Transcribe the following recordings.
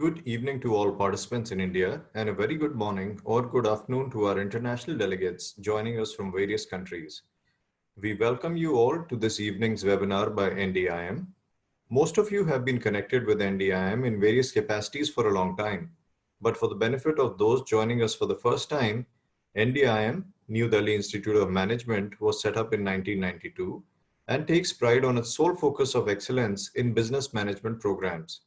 Good evening to all participants in India and a very good morning or good afternoon to our international delegates joining us from various countries. We welcome you all to this evening's webinar by NDIM. Most of you have been connected with NDIM in various capacities for a long time, but for the benefit of those joining us for the first time, NDIM, New Delhi Institute of Management, was set up in 1992 and takes pride on its sole focus of excellence in business management programs.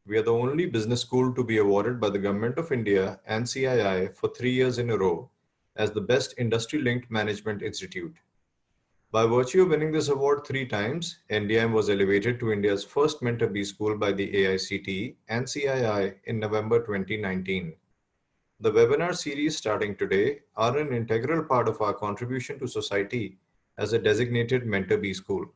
We are the only business school to be awarded by the Government of India and CII for 3 years in a row as the Best Industry-Linked Management Institute. By virtue of winning this award 3 times, NDIM was elevated to India's first Mentor B school by the AICTE and CII in November 2019. The webinar series starting today are an integral part of our contribution to society as a designated Mentor B school.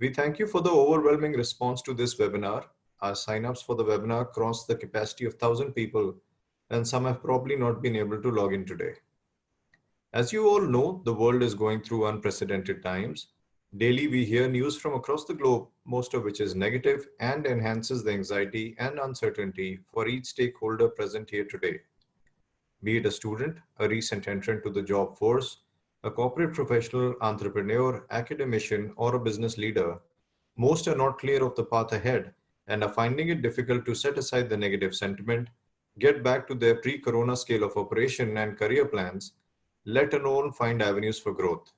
We thank you for the overwhelming response to this webinar. Our signups for the webinar crossed the capacity of 1,000 people, and some have probably not been able to log in today. As you all know, the world is going through unprecedented times. Daily, we hear news from across the globe, most of which is negative and enhances the anxiety and uncertainty for each stakeholder present here today. Be it a student, a recent entrant to the job force, a corporate professional, entrepreneur, academician, or a business leader, most are not clear of the path ahead and are finding it difficult to set aside the negative sentiment, get back to their pre-corona scale of operation and career plans, let alone find avenues for growth.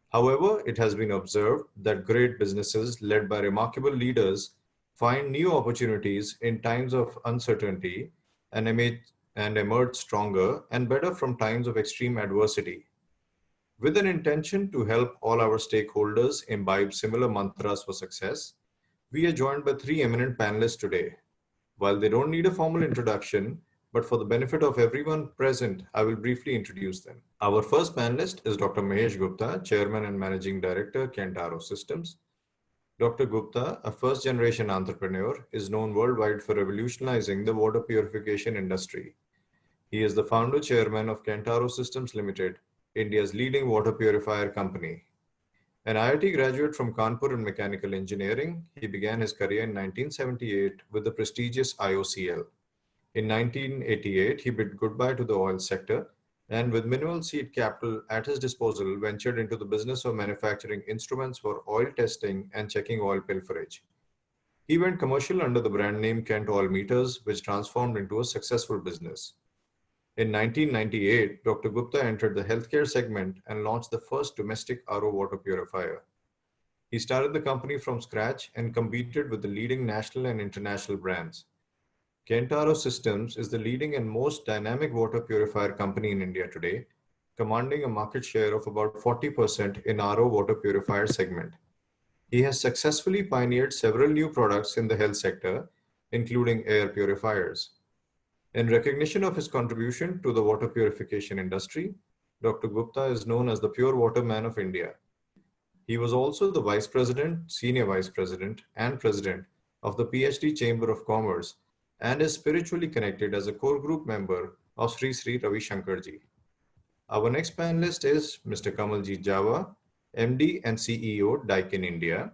However, it has been observed that great businesses led by remarkable leaders find new opportunities in times of uncertainty and emerge stronger and better from times of extreme adversity. With an intention to help all our stakeholders imbibe similar mantras for success, we are joined by 3 eminent panelists today. While they don't need a formal introduction, but for the benefit of everyone present, I will briefly introduce them. Our first panelist is Dr. Mahesh Gupta, Chairman and Managing Director, Kentaro Systems. Dr. Gupta, a first-generation entrepreneur, is known worldwide for revolutionizing the water purification industry. He is the founder chairman of Kentaro Systems Limited, India's leading water purifier company. An IIT graduate from Kanpur in mechanical engineering, he began his career in 1978 with the prestigious IOCL. In 1988, he bid goodbye to the oil sector and with minimal seed capital at his disposal, ventured into the business of manufacturing instruments for oil testing and checking oil pilferage. He went commercial under the brand name Kent Oil Meters, which transformed into a successful business. In 1998, Dr. Gupta entered the healthcare segment and launched the first domestic RO water purifier. He started the company from scratch and competed with the leading national and international brands. Kentaro Systems is the leading and most dynamic water purifier company in India today, commanding a market share of about 40% in RO water purifier segment. He has successfully pioneered several new products in the health sector, including air purifiers. In recognition of his contribution to the water purification industry, Dr. Gupta is known as the Pure Water Man of India. He was also the Vice President, Senior Vice President, and President of the PhD Chamber of Commerce and is spiritually connected as a core group member of Sri Sri Ravi Shankarji. Our next panelist is Mr. Kamaljeet Java, MD and CEO, Daikin India.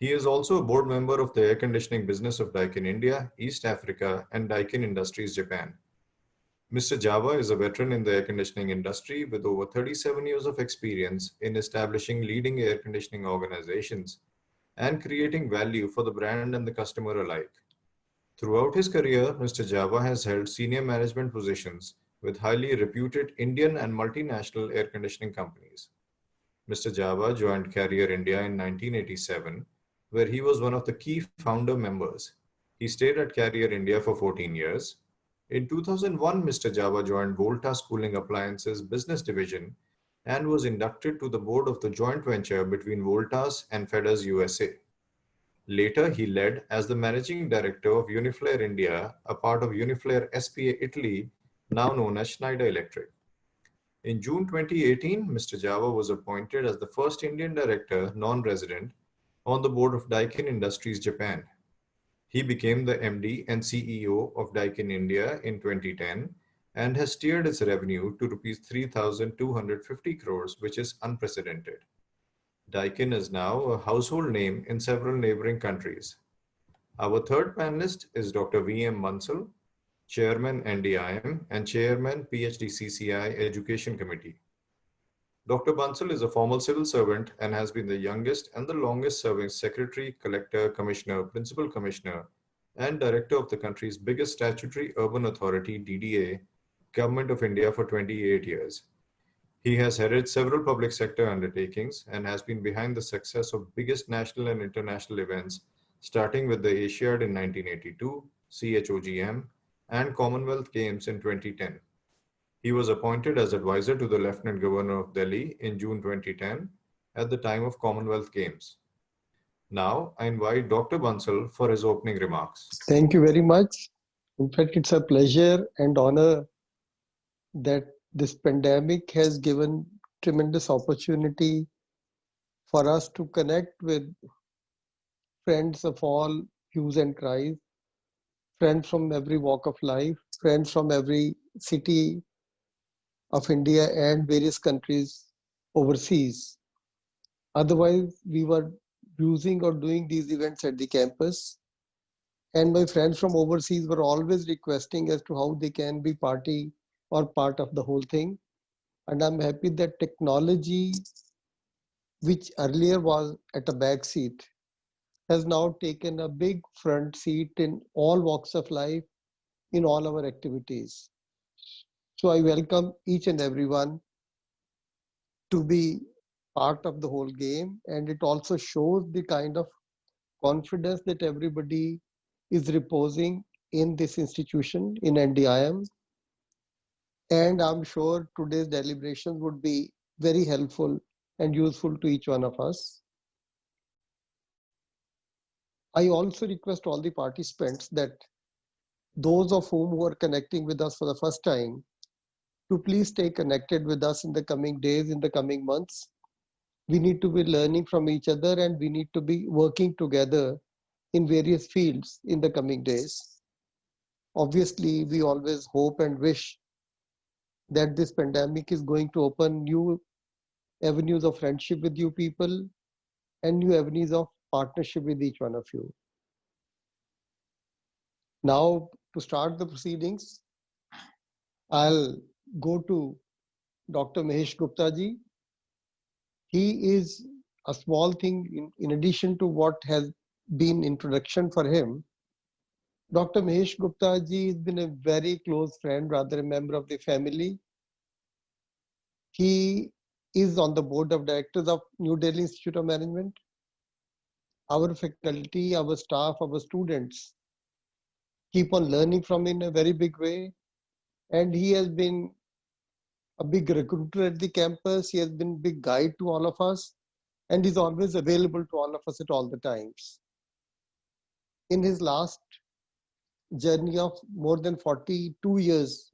He is also a board member of the air conditioning business of Daikin India, East Africa, and Daikin Industries Japan. Mr. Java is a veteran in the air conditioning industry with over 37 years of experience in establishing leading air conditioning organizations and creating value for the brand and the customer alike. Throughout his career, Mr. Java has held senior management positions with highly reputed Indian and multinational air conditioning companies. Mr. Java joined Carrier India in 1987, where he was one of the key founder members. He stayed at Carrier India for 14 years. In 2001, Mr. Java joined Voltas Cooling Appliances business division and was inducted to the board of the joint venture between Voltas and FedEx USA. Later, he led as the managing director of Uniflare India, a part of Uniflare SPA Italy, now known as Schneider Electric. In June 2018, Mr. Java was appointed as the first Indian director, non-resident, on the board of Daikin Industries Japan. He became the MD and CEO of Daikin India in 2010 and has steered its revenue to Rs 3,250 crores, which is unprecedented. Daikin is now a household name in several neighboring countries. Our third panelist is Dr. V.M. Bansal, Chairman NDIM and Chairman PhD CCI Education Committee. Dr. Bansal is a former civil servant and has been the youngest and the longest serving Secretary, Collector, Commissioner, Principal Commissioner, and Director of the country's biggest statutory urban authority, DDA, Government of India for 28 years. He has headed several public sector undertakings and has been behind the success of biggest national and international events, starting with the Asiad in 1982, CHOGM, and Commonwealth Games in 2010. He was appointed as advisor to the Lieutenant Governor of Delhi in June 2010 at the time of Commonwealth Games. Now, I invite Dr. Bansal for his opening remarks. Thank you very much. In fact, it's a pleasure and honor that this pandemic has given tremendous opportunity for us to connect with friends of all hues and cries, friends from every walk of life, friends from every city of India and various countries overseas. Otherwise, we were using or doing these events at the campus. And my friends from overseas were always requesting as to how they can be party or part of the whole thing. And I'm happy that technology, which earlier was at a back seat, has now taken a big front seat in all walks of life, in all our activities. So I welcome each and everyone to be part of the whole game. And it also shows the kind of confidence that everybody is reposing in this institution, in NDIM. And I'm sure today's deliberations would be very helpful and useful to each one of us. I also request all the participants that those of whom who are connecting with us for the first time to please stay connected with us in the coming days, in the coming months. We need to be learning from each other and we need to be working together in various fields in the coming days. Obviously, we always hope and wish that this pandemic is going to open new avenues of friendship with you people and new avenues of partnership with each one of you. Now, to start the proceedings, I'll go to Dr. Mahesh Gupta ji. He is a small thing in addition to what has been introduction for him. Dr. Mahesh Gupta ji has been a very close friend, rather a member of the family. He is on the board of directors of New Delhi Institute of Management. Our faculty, our staff, our students keep on learning from him in a very big way. And he has been a big recruiter at the campus. He has been a big guide to all of us. And he's always available to all of us at all the times. In his last journey of more than 42 years,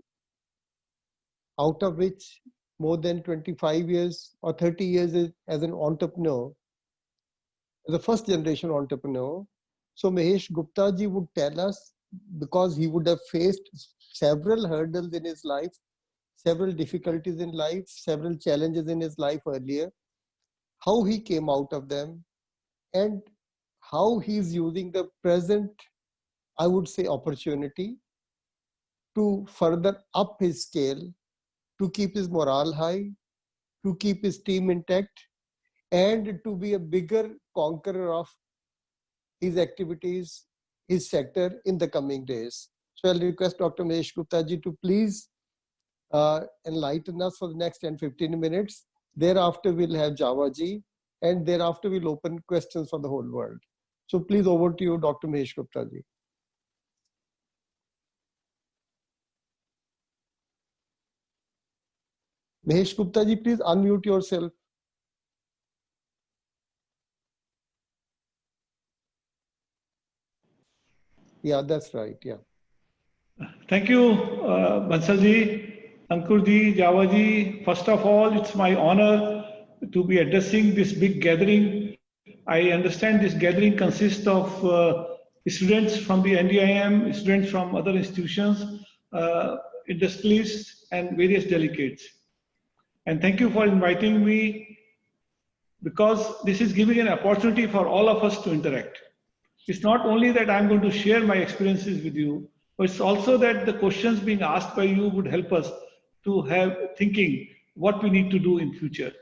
out of which more than 25 years or 30 years as an entrepreneur, as a first generation entrepreneur. So Mahesh Gupta ji would tell us, because he would have faced several hurdles in his life, several difficulties in life, several challenges in his life earlier, how he came out of them and how he's using the present, I would say, opportunity to further up his scale, to keep his morale high, to keep his team intact, and to be a bigger conqueror of his activities, his sector in the coming days. So I'll request Dr. Mahesh Gupta ji to please enlighten us for the next 10-15 minutes. Thereafter, we'll have Java ji, and thereafter we'll open questions for the whole world. So please, over to you, Dr. Mahesh Gupta ji. Mahesh Gupta ji, please unmute yourself. Yeah, that's right. Yeah. Thank you, Bansal ji, Ankur ji, Java ji. First of all, it's my honor to be addressing this big gathering. I understand this gathering consists of students from the NDIM, students from other institutions, industrialists, and various delegates. And thank you for inviting me, because this is giving an opportunity for all of us to interact. It's not only that I'm going to share my experiences with you, but it's also that the questions being asked by you would help us to have thinking what we need to do in future.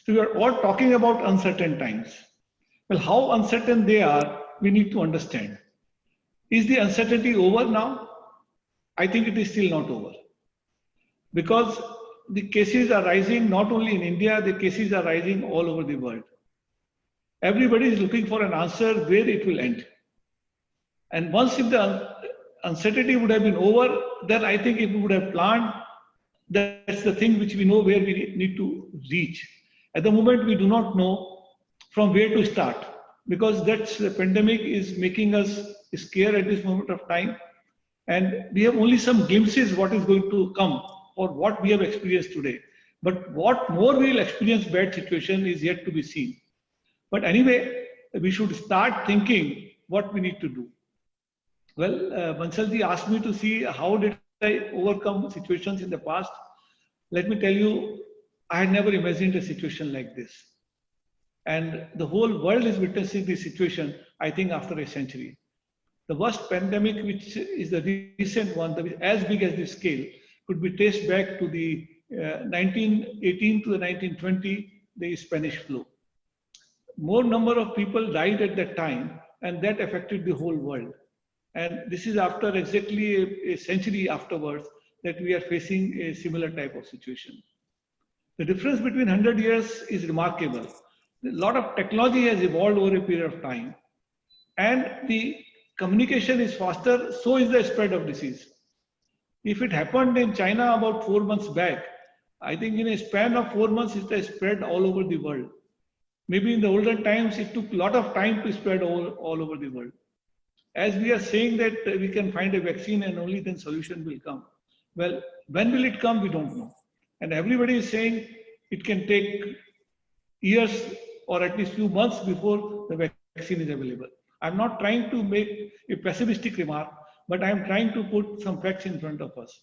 So we are all talking about uncertain times. Well, how uncertain they are, we need to understand. Is the uncertainty over now? I think it is still not over. Because the cases are rising not only in India, the cases are rising all over the world. Everybody is looking for an answer where it will end. And once if the uncertainty would have been over, then I think if we would have planned, that's the thing which we know where we need to reach. At the moment, we do not know from where to start, because that's the pandemic is making us scared at this moment of time. And we have only some glimpses what is going to come or what we have experienced today. But what more we will experience bad situation is yet to be seen. But anyway, we should start thinking what we need to do. Well, Bansalji asked me to see how did I overcome situations in the past. Let me tell you, I had never imagined a situation like this. And the whole world is witnessing this situation, I think, after a century. The worst pandemic, which is the recent one, as big as this scale, could be traced back to the 1918 to the 1920, the Spanish flu. More number of people died at that time, and that affected the whole world. And this is after exactly a century afterwards that we are facing a similar type of situation. The difference between 100 years is remarkable. A lot of technology has evolved over a period of time, and the communication is faster, so is the spread of disease. If it happened in China about 4 months back, I think in a span of 4 months, it has spread all over the world. Maybe in the olden times, it took a lot of time to spread all over the world. As we are saying that we can find a vaccine and only then solution will come. Well, when will it come? We don't know. And everybody is saying it can take years or at least few months before the vaccine is available. I'm not trying to make a pessimistic remark, but I'm trying to put some facts in front of us.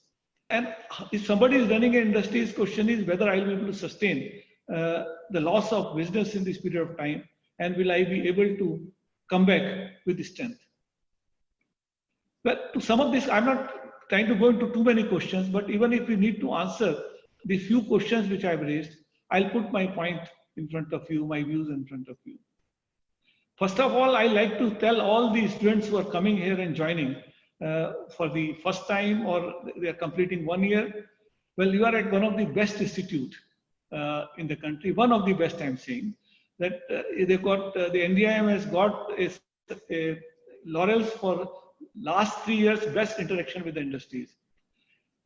And if somebody is running an industry, his question is whether I'll be able to sustain the loss of business in this period of time, and will I be able to come back with strength? But to sum up this, I'm not trying to go into too many questions, but even if we need to answer the few questions which I've raised, I'll put my point in front of you, my views in front of you. First of all, I like to tell all the students who are coming here and joining for the first time or they are completing 1 year, well, you are at one of the best institute in the country, one of the best, I'm saying, that they got, the NDIM has got a laurels for last 3 years, best interaction with the industries.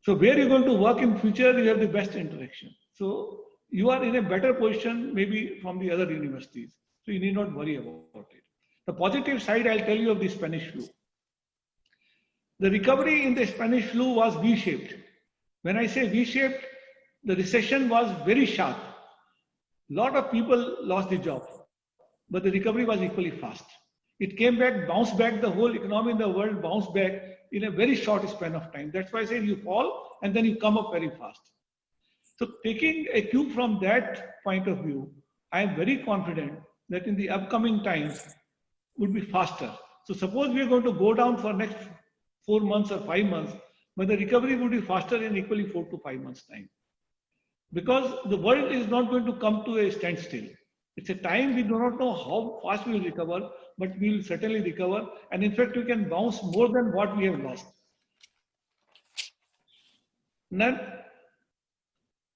So where you're going to work in future, you have the best interaction. So you are in a better position maybe from the other universities. So you need not worry about it. The positive side, I'll tell you of the Spanish flu. The recovery in the Spanish flu was V-shaped. When I say V-shaped, the recession was very sharp. A lot of people lost their job, but the recovery was equally fast. It came back, bounced back, the whole economy in the world bounced back in a very short span of time. That's why I say you fall and then you come up very fast. So taking a cue from that point of view, I am very confident that in the upcoming times would be faster. So suppose we are going to go down for next 4 months or 5 months, but the recovery would be faster in equally 4 to 5 months time. Because the world is not going to come to a standstill. It's a time we do not know how fast we will recover, but we will certainly recover. And in fact, we can bounce more than what we have lost. Now,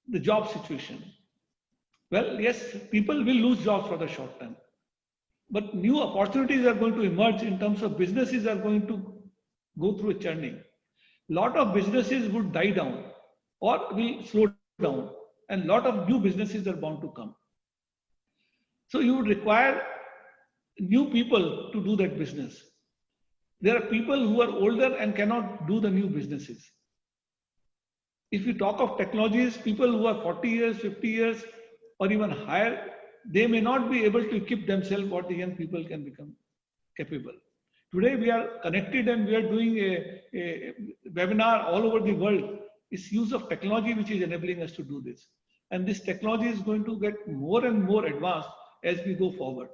the job situation. Well, yes, people will lose jobs for the short term. But new opportunities are going to emerge in terms of businesses are going to go through a churning. A lot of businesses would die down or will slow down. And a lot of new businesses are bound to come. So you would require new people to do that business. There are people who are older and cannot do the new businesses. If you talk of technologies, people who are 40 years, 50 years, or even higher, they may not be able to equip themselves what the young people can become capable. Today we are connected and we are doing a webinar all over the world. It's use of technology which is enabling us to do this. And this technology is going to get more and more advanced as we go forward.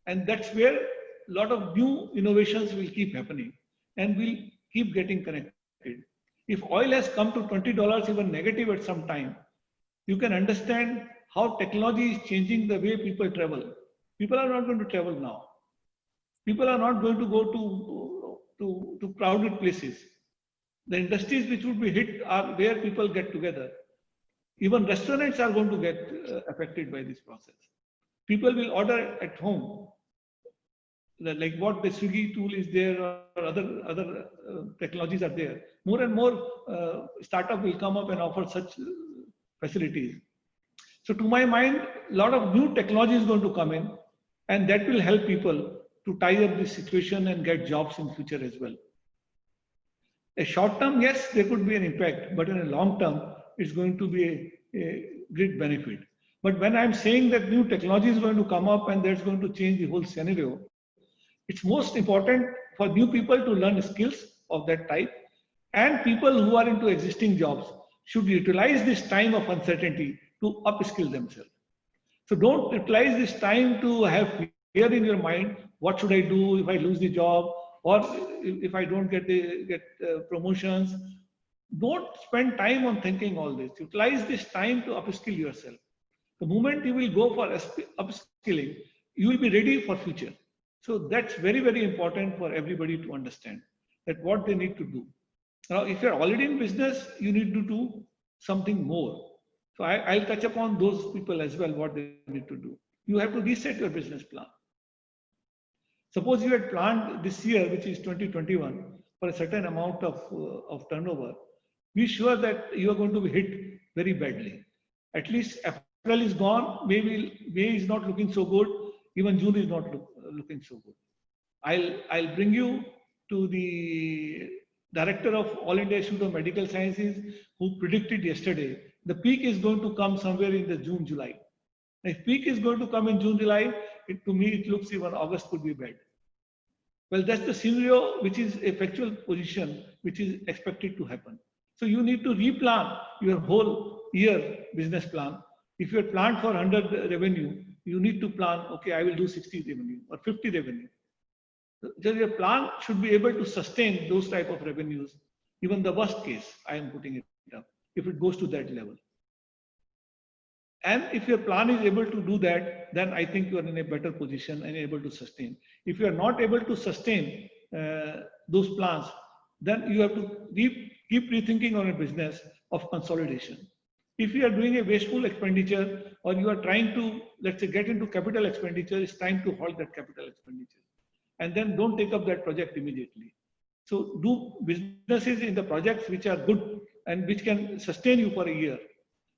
And that's where a lot of new innovations will keep happening and will keep getting connected. If oil has come to $20 even negative at some time, you can understand how technology is changing the way people travel. People are not going to travel now. People are not going to go to crowded places. The industries which would be hit are where people get together. Even restaurants are going to get affected by this process. People will order at home, like what the Swiggy tool is there, or other technologies are there. More and more startup will come up and offer such facilities. So to my mind, a lot of new technology is going to come in, and that will help people to tie up this situation and get jobs in future as well. A short term, yes, there could be an impact, but in a long term, it's going to be a great benefit. But when I'm saying that new technology is going to come up and that's going to change the whole scenario, it's most important for new people to learn skills of that type, and people who are into existing jobs should utilize this time of uncertainty to upskill themselves. So don't utilize this time to have fear in your mind. What should I do if I lose the job, or if I don't get promotions? Don't spend time on thinking all this. Utilize this time to upskill yourself. The moment you will go for upskilling, you will be ready for future. So that's very, very important for everybody to understand that what they need to do. Now, if you're already in business, you need to do something more. So I'll touch upon those people as well, what they need to do. You have to reset your business plan. Suppose you had planned this year, which is 2021, for a certain amount of turnover. Be sure that you are going to be hit very badly. At least April is gone, maybe May is not looking so good, even June is not looking so good. I'll bring you to the Director of All India Institute of Medical Sciences, who predicted yesterday the peak is going to come somewhere in the June, July. If peak is going to come in June, July, to me it looks even August could be bad. Well, that's the scenario which is a factual position which is expected to happen. So you need to replan your whole year business plan. If you had planned for 100 revenue, you need to plan, okay, I will do 60 revenue or 50 revenue. So your plan should be able to sustain those type of revenues, even the worst case, I am putting it up, if it goes to that level. And if your plan is able to do that, then I think you are in a better position and able to sustain. If you are not able to sustain those plans, then you have to keep rethinking on a business of consolidation. If you are doing a wasteful expenditure, or you are trying to, let's say, get into capital expenditure, it's time to halt that capital expenditure. And then don't take up that project immediately. So do businesses in the projects which are good and which can sustain you for a year.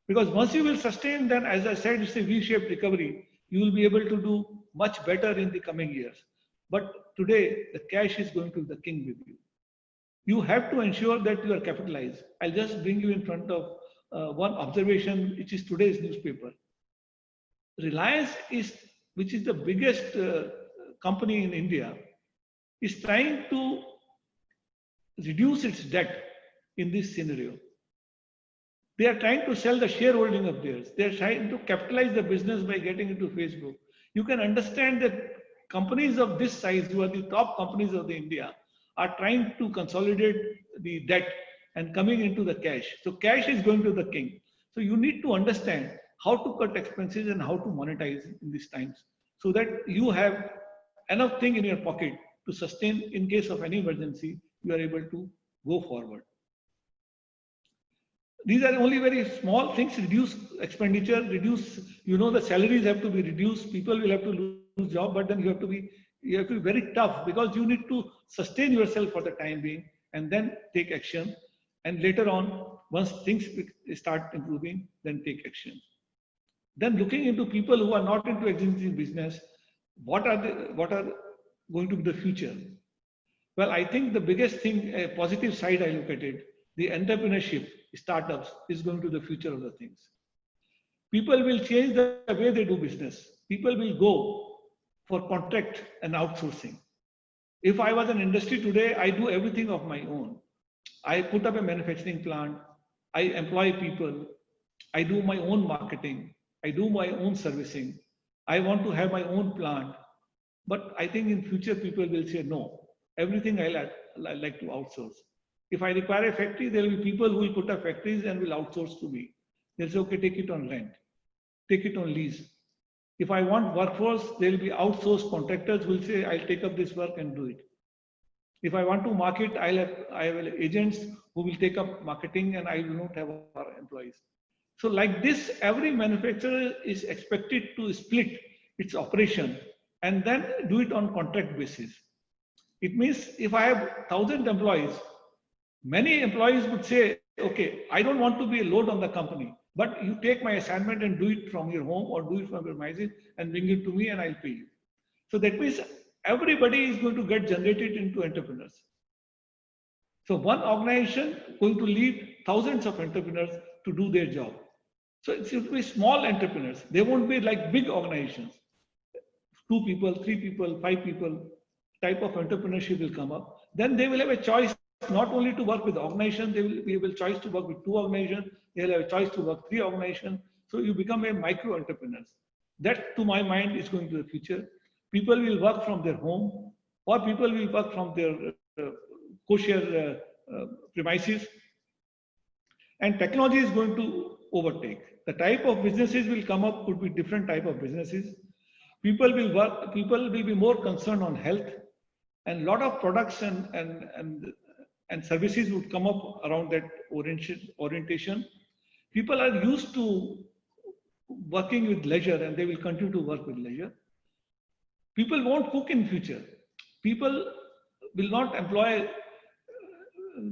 Because once you will sustain, then as I said, it's a V-shaped recovery. You will be able to do much better in the coming years. But today, the cash is going to be the king with you. You have to ensure that you are capitalized. I'll just bring you in front of one observation, which is today's newspaper. Reliance which is the biggest company in India, is trying to reduce its debt in this scenario. They are trying to sell the shareholding of theirs. They are trying to capitalize the business by getting into Facebook. You can understand that companies of this size, who are the top companies of the India, are trying to consolidate the debt and coming into the cash. So cash is going to the king. So you need to understand how to cut expenses and how to monetize in these times, so that you have enough thing in your pocket to sustain in case of any emergency, you are able to go forward. These are only very small things. Reduce expenditure, reduce, the salaries have to be reduced. People will have to lose job, but then you have to be very tough, because you need to sustain yourself for the time being and then take action. And later on, once things start improving, then take action. Then looking into people who are not into existing business, what are going to be the future? Well, I think the biggest thing, a positive side I look at it, the entrepreneurship, startups is going to the future of the things. People will change the way they do business. People will go for contract and outsourcing. If I was an industry today, I do everything of my own. I put up a manufacturing plant, I employ people, I do my own marketing, I do my own servicing. I want to have my own plant. But I think in future people will say, no, everything I like to outsource. If I require a factory, there will be people who will put up factories and will outsource to me. They'll say, okay, take it on rent, take it on lease. If I want workforce, there will be outsourced contractors who will say, I'll take up this work and do it. If I want to market, I have agents who will take up marketing and I will not have our employees. So like this, every manufacturer is expected to split its operation and then do it on contract basis. It means if I have 1,000 employees, many employees would say, okay, I don't want to be a load on the company, but you take my assignment and do it from your home or do it from your premises and bring it to me and I'll pay you. So that means everybody is going to get generated into entrepreneurs. So one organization going to lead thousands of entrepreneurs to do their job. So it will be small entrepreneurs. They won't be like big organizations. 2 people, 3 people, 5 people type of entrepreneurship will come up. Then they will have a choice not only to work with organizations, they will be able choice to work with 2 organizations. They'll have a choice to work 3 organizations. So you become a micro entrepreneurs. That, to my mind, is going to the future. People will work from their home, or people will work from their co-share premises. And technology is going to overtake. The type of businesses will come up could be different type of businesses. People will be more concerned on health, and a lot of products and services would come up around that orientation. People are used to working with leisure and they will continue to work with leisure. People won't cook in future. People will not employ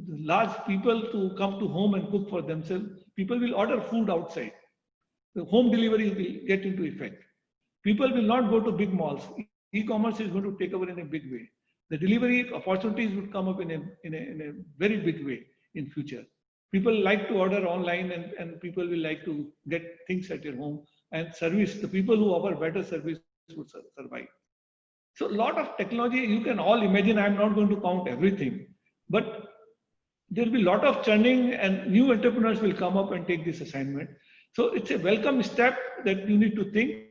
large people to come to home and cook for themselves. People will order food outside. The home delivery will get into effect. People will not go to big malls. E-commerce is going to take over in a big way. The delivery opportunities would come up in a very big way in future. People like to order online and people will like to get things at your home and service. The people who offer better service would survive. So a lot of technology, you can all imagine, I'm not going to count everything, but there will be a lot of churning and new entrepreneurs will come up and take this assignment. So it's a welcome step that you need to think.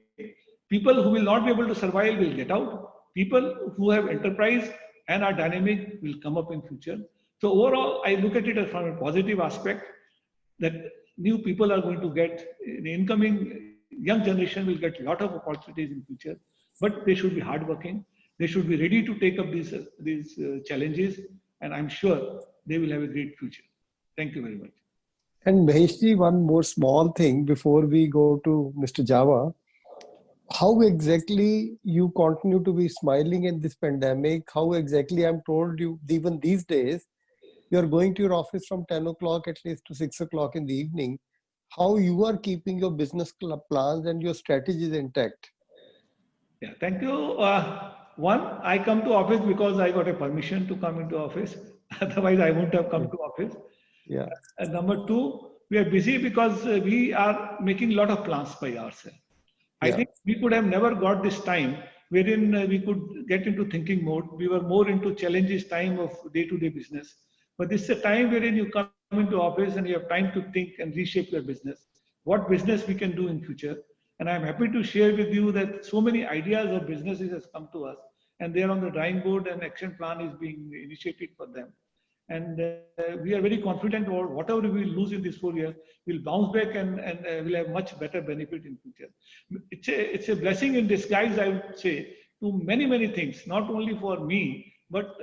People who will not be able to survive will get out. People who have enterprise and are dynamic will come up in future. So overall, I look at it from a positive aspect that new people are going to get, the incoming young generation will get a lot of opportunities in future, but they should be hardworking. They should be ready to take up these challenges, and I'm sure they will have a great future. Thank you very much. And Maheshji, one more small thing before we go to Mr. Java. How exactly you continue to be smiling in this pandemic? How exactly I'm told you, even these days, you're going to your office from 10 o'clock at least to 6 o'clock in the evening. How you are keeping your business plans and your strategies intact? Yeah, thank you. One, I come to office because I got a permission to come into office. Otherwise, I wouldn't have come to office. Yeah. And number 2, we are busy because we are making a lot of plans by ourselves. I think we could have never got this time wherein we could get into thinking mode. We were more into challenges time of day-to-day business. But this is a time wherein you come into office and you have time to think and reshape your business. What business we can do in future. And I'm happy to share with you that so many ideas of businesses has come to us and they are on the drawing board and action plan is being initiated for them. And we are very confident about whatever we will lose in this 4 years, we'll bounce back and we'll have much better benefit in future. It's a blessing in disguise, I would say, to many, many things, not only for me, but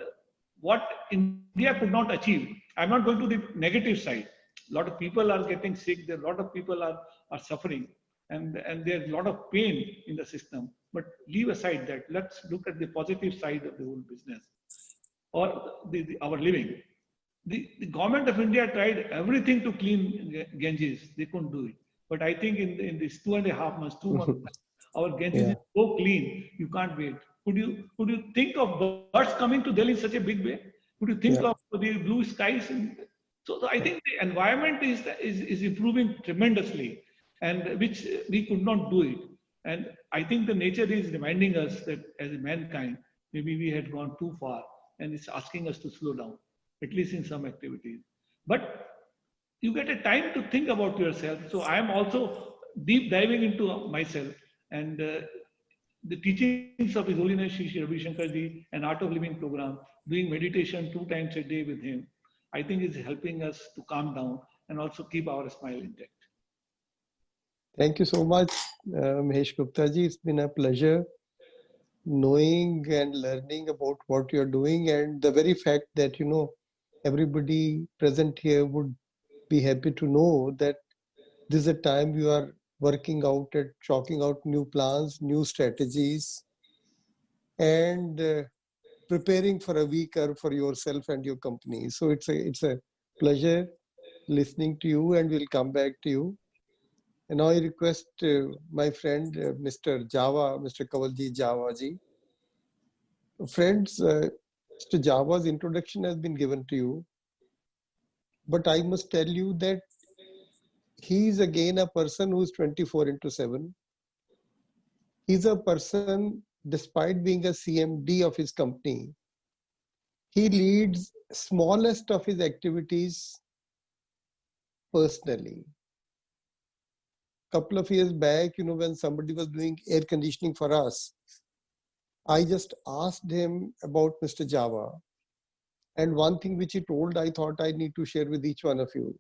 what India could not achieve. I'm not going to the negative side. A lot of people are getting sick. There are a lot of people are suffering and there's a lot of pain in the system. But leave aside that. Let's look at the positive side of the whole business or our living. The government of India tried everything to clean Ganges. They couldn't do it. But I think in this 2.5 months, 2 months, our Ganges is so clean, you can't wait. Could you think of birds coming to Delhi in such a big way? Could you think of the blue skies? So I think the environment is improving tremendously, and which we could not do it. And I think the nature is reminding us that as a mankind, maybe we had gone too far, and it's asking us to slow down, at least in some activities. But you get a time to think about yourself. So I am also deep diving into myself. And the teachings of His Holiness Shri Ravi Shankar Ji and Art of Living program, doing meditation 2 times a day with him, I think is helping us to calm down and also keep our smile intact. Thank you so much, Mahesh Gupta ji. It's been a pleasure knowing and learning about what you're doing, and the very fact that, everybody present here would be happy to know that this is a time you are working out at chalking out new plans, new strategies, and preparing for a week for yourself and your company. So it's a pleasure listening to you, and we'll come back to you. And now I request my friend, Mr. Kawalji Java ji. Friends, Mr. Java's introduction has been given to you, but I must tell you that he is again a person who is 24/7. He's a person, despite being a CMD of his company, he leads smallest of his activities personally. Couple of years back, when somebody was doing air conditioning for us, I just asked him about Mr. Java. And one thing which he told, I thought I need to share with each one of you.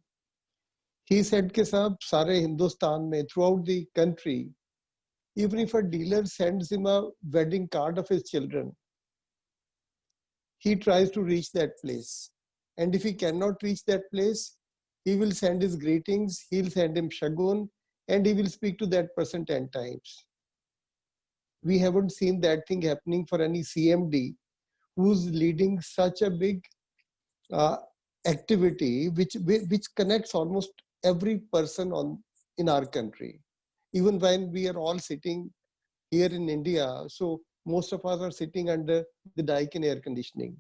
He said, "Ke sab, sare Hindustan mein, throughout the country, even if a dealer sends him a wedding card of his children, he tries to reach that place. And if he cannot reach that place, he will send his greetings, he'll send him shagun, and he will speak to that person 10 times. We haven't seen that thing happening for any CMD who's leading such a big activity which connects almost every person in our country. Even when we are all sitting here in India, so most of us are sitting under the Daikin air conditioning.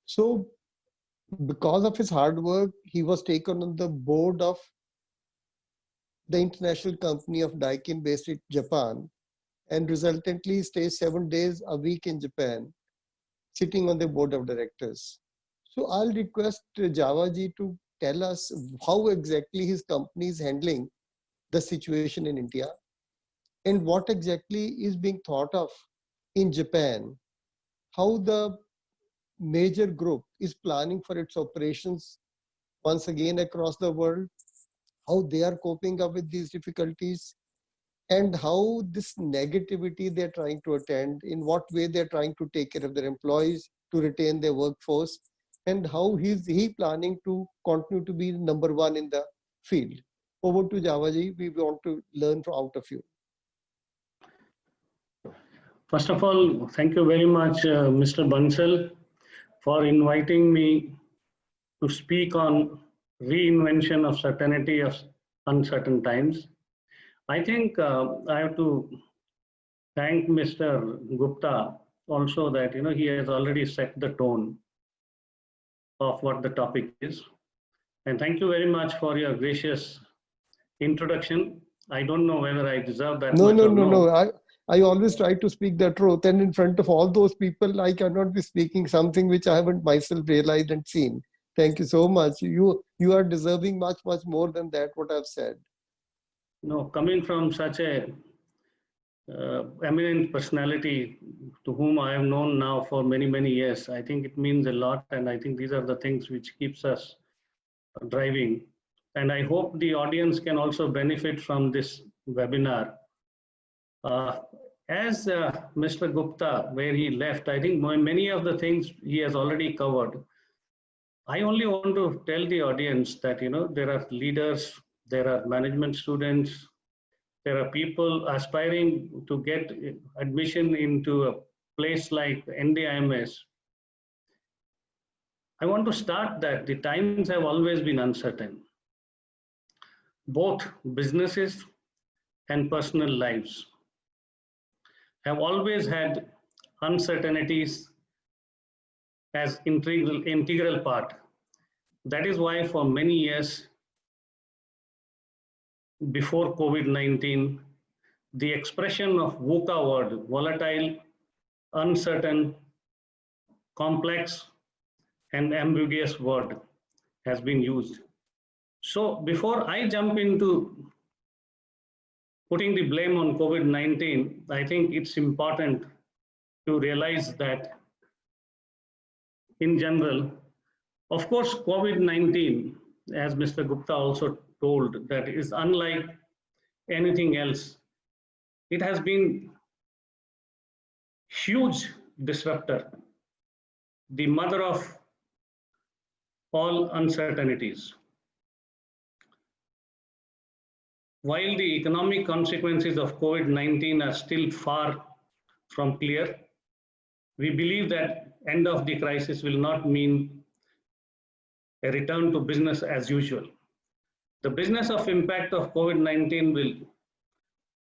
So because of his hard work, he was taken on the board of the international company of Daikin based in Japan, and resultantly stays 7 days a week in Japan, sitting on the board of directors. So I'll request Java ji to tell us how exactly his company is handling the situation in India and what exactly is being thought of in Japan, how the major group is planning for its operations once again across the world, how they are coping up with these difficulties, and how this negativity they're trying to attend, in what way they're trying to take care of their employees to retain their workforce, and how he planning to continue to be number one in the field. Over to Javaji, we want to learn out of you. First of all, thank you very much, Mr. Bansal, for inviting me to speak on reinvention of certainty of uncertain times. I think I have to thank Mr. Gupta also that he has already set the tone of what the topic is. And thank you very much for your gracious introduction. I don't know whether I deserve that much or no. I always try to speak the truth, and in front of all those people, I cannot be speaking something which I haven't myself realized and seen. Thank you so much. You are deserving much more than that, what I've said. No, coming from such a eminent personality to whom I have known now for many years, I think it means a lot, and I think these are the things which keeps us driving. And I hope the audience can also benefit from this webinar. As Mr. Gupta, where he left, I think many of the things he has already covered. I only want to tell the audience that there are leaders, there are management students, there are people aspiring to get admission into a place like NDIMS. I want to start that the times have always been uncertain. Both businesses and personal lives have always had uncertainties as integral part. That is why for many years before COVID-19, the expression of VUCA word, volatile, uncertain, complex, and ambiguous word has been used. So before I jump into putting the blame on COVID-19, I think it's important to realize that in general, of course, COVID-19, as Mr. Gupta also told, that is unlike anything else. It has been huge disruptor, the mother of all uncertainties. While the economic consequences of COVID-19 are still far from clear, we believe that end of the crisis will not mean a return to business as usual. The business of impact of COVID-19 will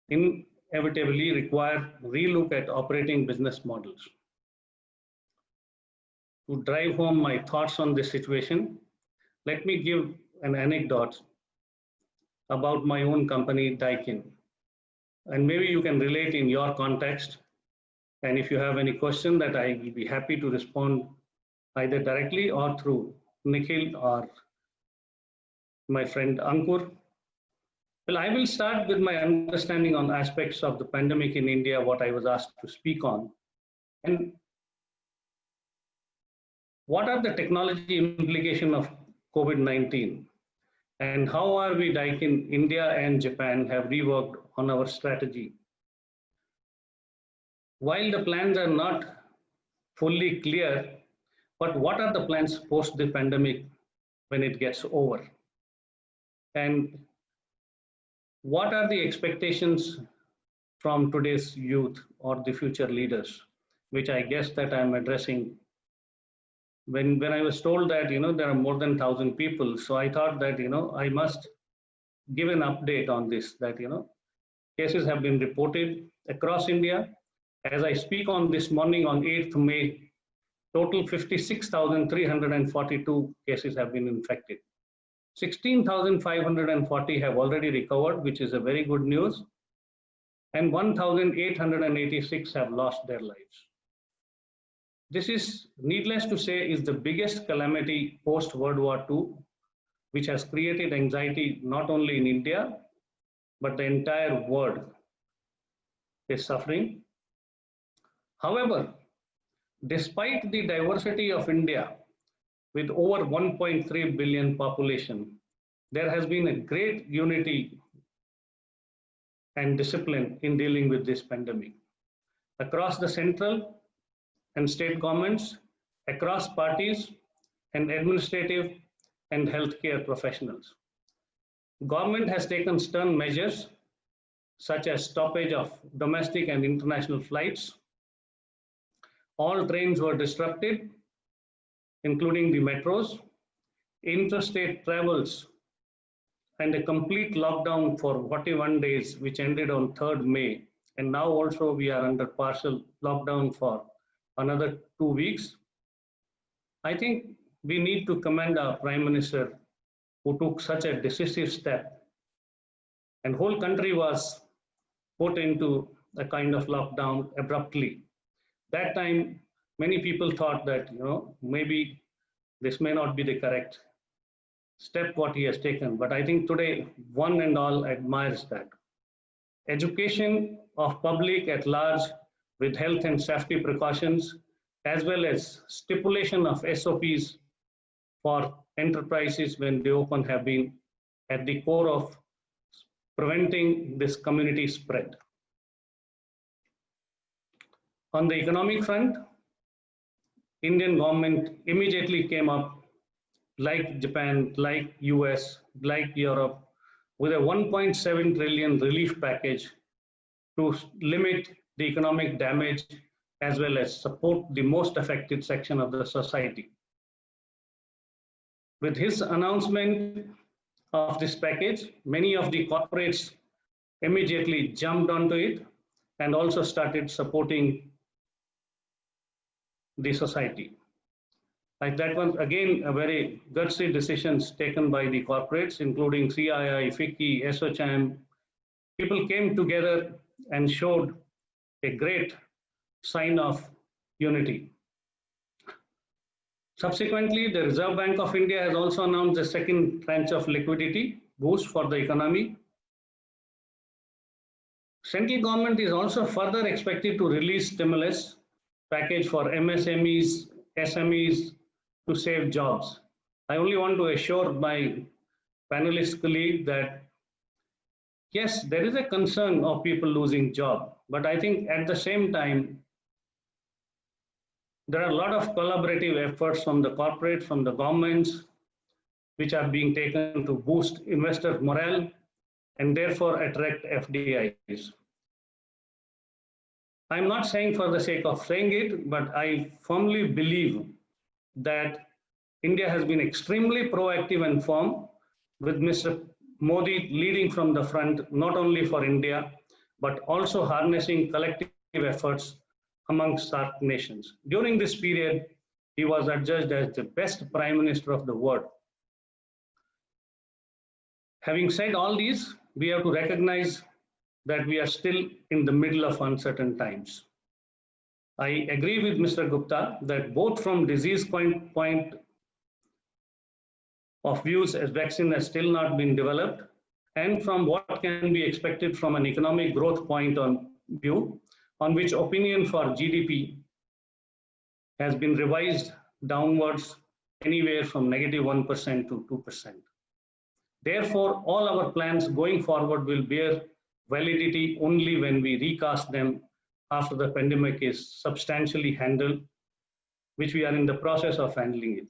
inevitably require relook at operating business models. To drive home my thoughts on this situation, let me give an anecdote about my own company, Daikin. And maybe you can relate in your context. And if you have any question, that I will be happy to respond either directly or through Nikhil or my friend Ankur. Well, I will start with my understanding on aspects of the pandemic in India, what I was asked to speak on. And what are the technology implications of COVID-19? And how are we, Daikin, India and Japan, have reworked on our strategy? While the plans are not fully clear, but what are the plans post the pandemic when it gets over? And what are the expectations from today's youth or the future leaders, which I guess that I'm addressing. When I was told that, there are more than 1,000 people, so I thought that, I must give an update on this, that, cases have been reported across India. As I speak on this morning on 8th May, total 56,342 cases have been infected. 16,540 have already recovered, which is a very good news. And 1,886 have lost their lives. This is, needless to say, is the biggest calamity post-World War II, which has created anxiety not only in India, but the entire world is suffering. However, despite the diversity of India, with over 1.3 billion population, there has been a great unity and discipline in dealing with this pandemic. Across the central and state governments, across parties and administrative and healthcare professionals. Government has taken stern measures such as stoppage of domestic and international flights. All trains were disrupted, including the metros, interstate travels, and a complete lockdown for 41 days, which ended on 3rd May. And now also we are under partial lockdown for another 2 weeks. I think we need to commend our Prime Minister who took such a decisive step. And whole country was put into a kind of lockdown abruptly. That time, many people thought that, maybe this may not be the correct step what he has taken. But I think today, one and all admires that. Education of public at large with health and safety precautions, as well as stipulation of SOPs for enterprises when they open, have been at the core of preventing this community spread. On the economic front, Indian government immediately came up, like Japan, like US, like Europe, with a 1.7 trillion relief package to limit the economic damage as well as support the most affected section of the society. With his announcement of this package, many of the corporates immediately jumped onto it and also started supporting the society. Like that was again a very gutsy decisions taken by the corporates, including CII, FICCI, ASSOCHAM. People came together and showed a great sign of unity. Subsequently, the Reserve Bank of India has also announced the second tranche of liquidity boost for the economy. Central government is also further expected to release stimulus package for MSMEs, SMEs to save jobs. I only want to assure my panelist colleague that yes, there is a concern of people losing job, but I think at the same time, there are a lot of collaborative efforts from the corporate, from the governments, which are being taken to boost investor morale and therefore attract FDIs. I'm not saying for the sake of saying it, but I firmly believe that India has been extremely proactive and firm, with Mr. Modi leading from the front, not only for India, but also harnessing collective efforts amongst SAARC nations. During this period, he was adjudged as the best Prime Minister of the world. Having said all these, we have to recognize that we are still in the middle of uncertain times. I agree with Mr. Gupta that both from disease point of views, as vaccine has still not been developed, and from what can be expected from an economic growth point of view, on which opinion for GDP has been revised downwards anywhere from -1% to 2%. Therefore, all our plans going forward will bear validity only when we recast them after the pandemic is substantially handled, which we are in the process of handling it.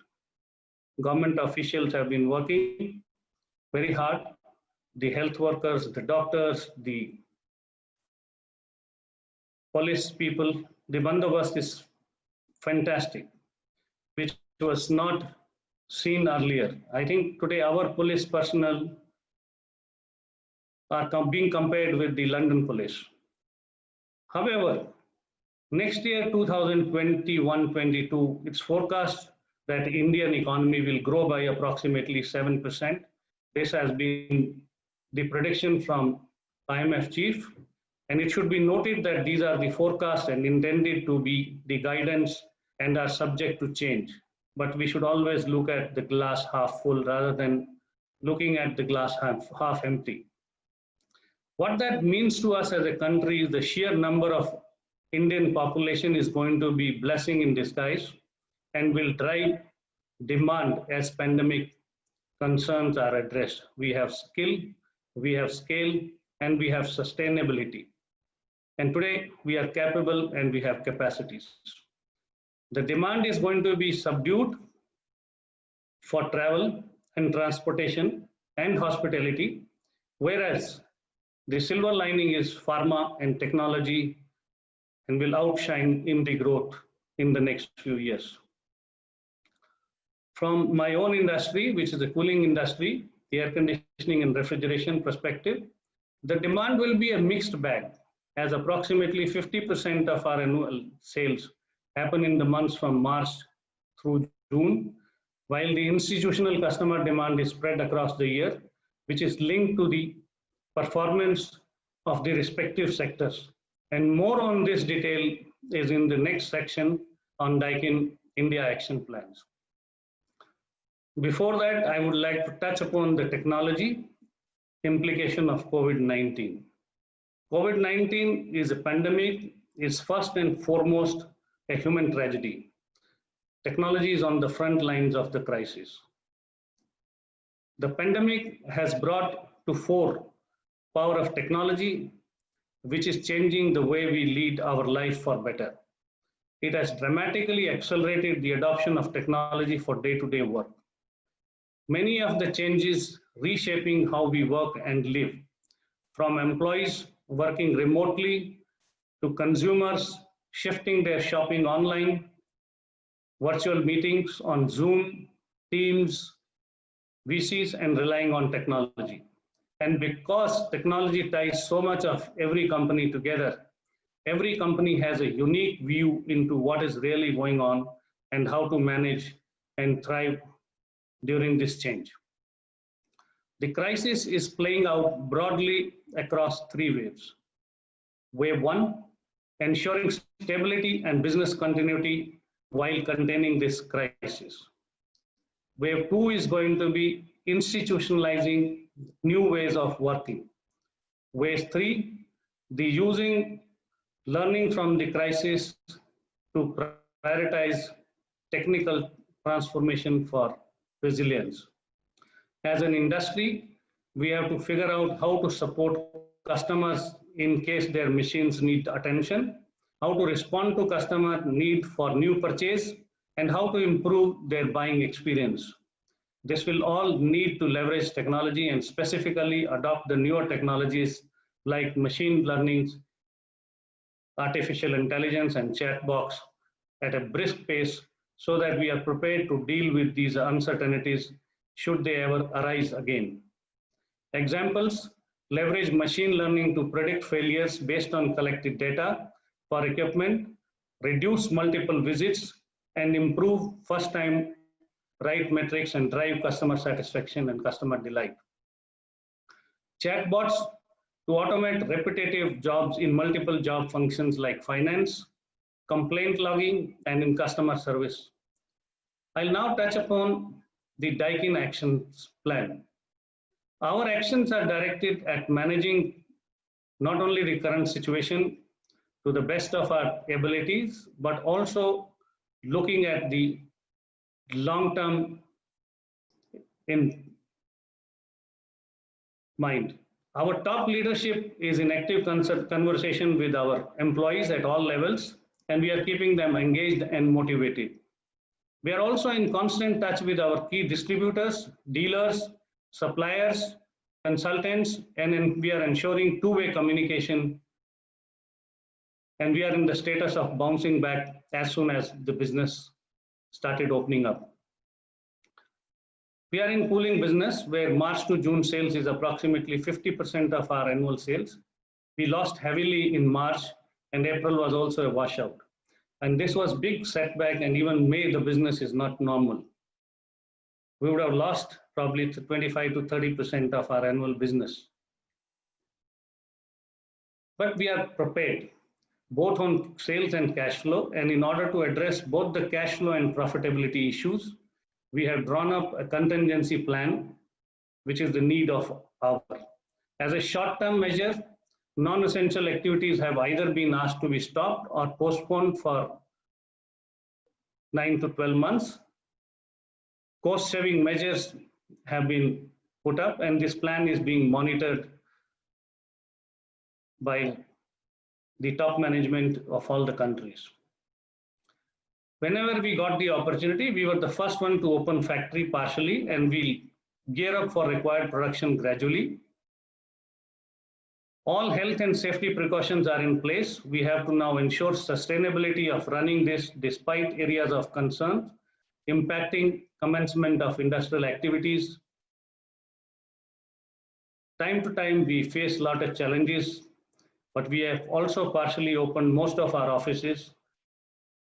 Government officials have been working very hard. The health workers, the doctors, the police people, the bandobast is fantastic, which was not seen earlier. I think today our police personnel are being compared with the London police. However, next year, 2021-22, it's forecast that Indian economy will grow by approximately 7%. This has been the prediction from IMF chief, and it should be noted that these are the forecasts and intended to be the guidance and are subject to change. But we should always look at the glass half full rather than looking at the glass half empty. What that means to us as a country is the sheer number of Indian population is going to be blessing in disguise and will drive demand as pandemic concerns are addressed. We have skill, we have scale, and we have sustainability. And today we are capable and we have capacities. The demand is going to be subdued for travel and transportation and hospitality, whereas the silver lining is pharma and technology and will outshine in the growth in the next few years. From my own industry, which is the cooling industry, the air conditioning and refrigeration perspective, the demand will be a mixed bag, as approximately 50% of our annual sales happen in the months from March through June, while the institutional customer demand is spread across the year, which is linked to the performance of the respective sectors. And more on this detail is in the next section on Daikin India action plans. Before that, I would like to touch upon the technology implication of COVID-19. COVID-19 is a pandemic, is first and foremost a human tragedy. Technology is on the front lines of the crisis. The pandemic has brought to fore power of technology, which is changing the way we lead our life for better. It has dramatically accelerated the adoption of technology for day-to-day work. Many of the changes reshaping how we work and live, from employees working remotely to consumers shifting their shopping online, virtual meetings on Zoom, Teams, VCs, and relying on technology. And because technology ties so much of every company together, every company has a unique view into what is really going on and how to manage and thrive during this change. The crisis is playing out broadly across three waves. Wave one, ensuring stability and business continuity while containing this crisis. Wave two is going to be institutionalizing new ways of working. Wave three, the using learning from the crisis to prioritize technical transformation for resilience. As an industry, we have to figure out how to support customers in case their machines need attention, how to respond to customer need for new purchase, and how to improve their buying experience. This will all need to leverage technology and specifically adopt the newer technologies like machine learning, artificial intelligence, and chatbots at a brisk pace so that we are prepared to deal with these uncertainties should they ever arise again. Examples: leverage machine learning to predict failures based on collected data for equipment, reduce multiple visits, and improve first-time right metrics and drive customer satisfaction and customer delight. Chatbots to automate repetitive jobs in multiple job functions like finance, complaint logging, and in customer service. I'll now touch upon the Daikin Actions Plan. Our actions are directed at managing not only the current situation to the best of our abilities, but also looking at the long term in mind. Our top leadership is in active conversation with our employees at all levels, and we are keeping them engaged and motivated. We are also in constant touch with our key distributors, dealers, suppliers, consultants, and we are ensuring two-way communication, and we are in the status of bouncing back as soon as the business started opening up. We are in pooling business where March to June sales is approximately 50% of our annual sales. We lost heavily in March, and April was also a washout. And this was big setback, and even May the business is not normal. We would have lost probably 25 to 30% of our annual business. But we are prepared, both on sales and cash flow, and in order to address both the cash flow and profitability issues, we have drawn up a contingency plan, which is the need of our. As a short-term measure, non-essential activities have either been asked to be stopped or postponed for 9 to 12 months. Cost-saving measures have been put up, and this plan is being monitored by the top management of all the countries. Whenever we got the opportunity, we were the first one to open factory partially, and we gear up for required production gradually. All health and safety precautions are in place. We have to now ensure sustainability of running this despite areas of concern, impacting commencement of industrial activities. Time to time, we face a lot of challenges, but we have also partially opened most of our offices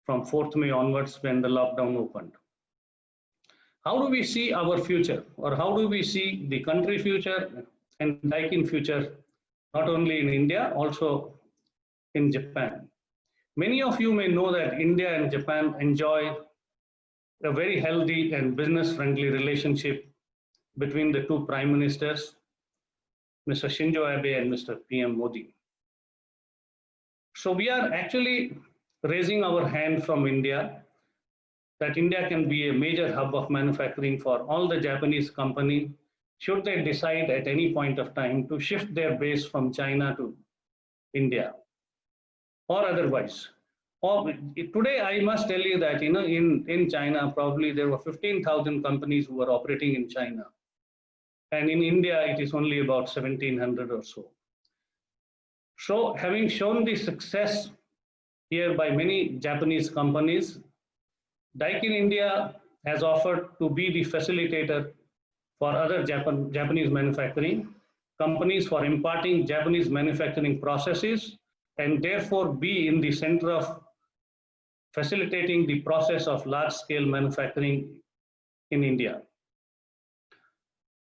from 4th May onwards when the lockdown opened. How do we see our future, or how do we see the country future and Daikin future, not only in India, also in Japan? Many of you may know that India and Japan enjoy a very healthy and business-friendly relationship between the two prime ministers, Mr. Shinzo Abe and Mr. PM Modi. So we are actually raising our hand from India that India can be a major hub of manufacturing for all the Japanese company should they decide at any point of time to shift their base from China to India or otherwise. Or today, I must tell you that in China, probably there were 15,000 companies who were operating in China. And in India, it is only about 1,700 or so. So having shown the success here by many Japanese companies, Daikin India has offered to be the facilitator for other Japanese manufacturing companies for imparting Japanese manufacturing processes, and therefore be in the center of facilitating the process of large-scale manufacturing in India.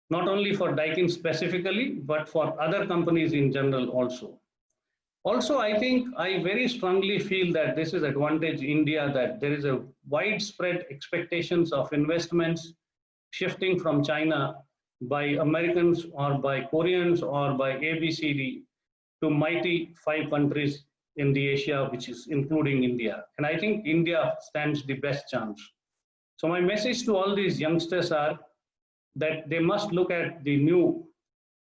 Not only for Daikin specifically, but for other companies in general also. Also, I very strongly feel that this is advantage India, that there is a widespread expectations of investments shifting from China by Americans or by Koreans or by ABCD to mighty 5 countries in the Asia, which is including India. And I think India stands the best chance. So my message to all these youngsters are that they must look at the new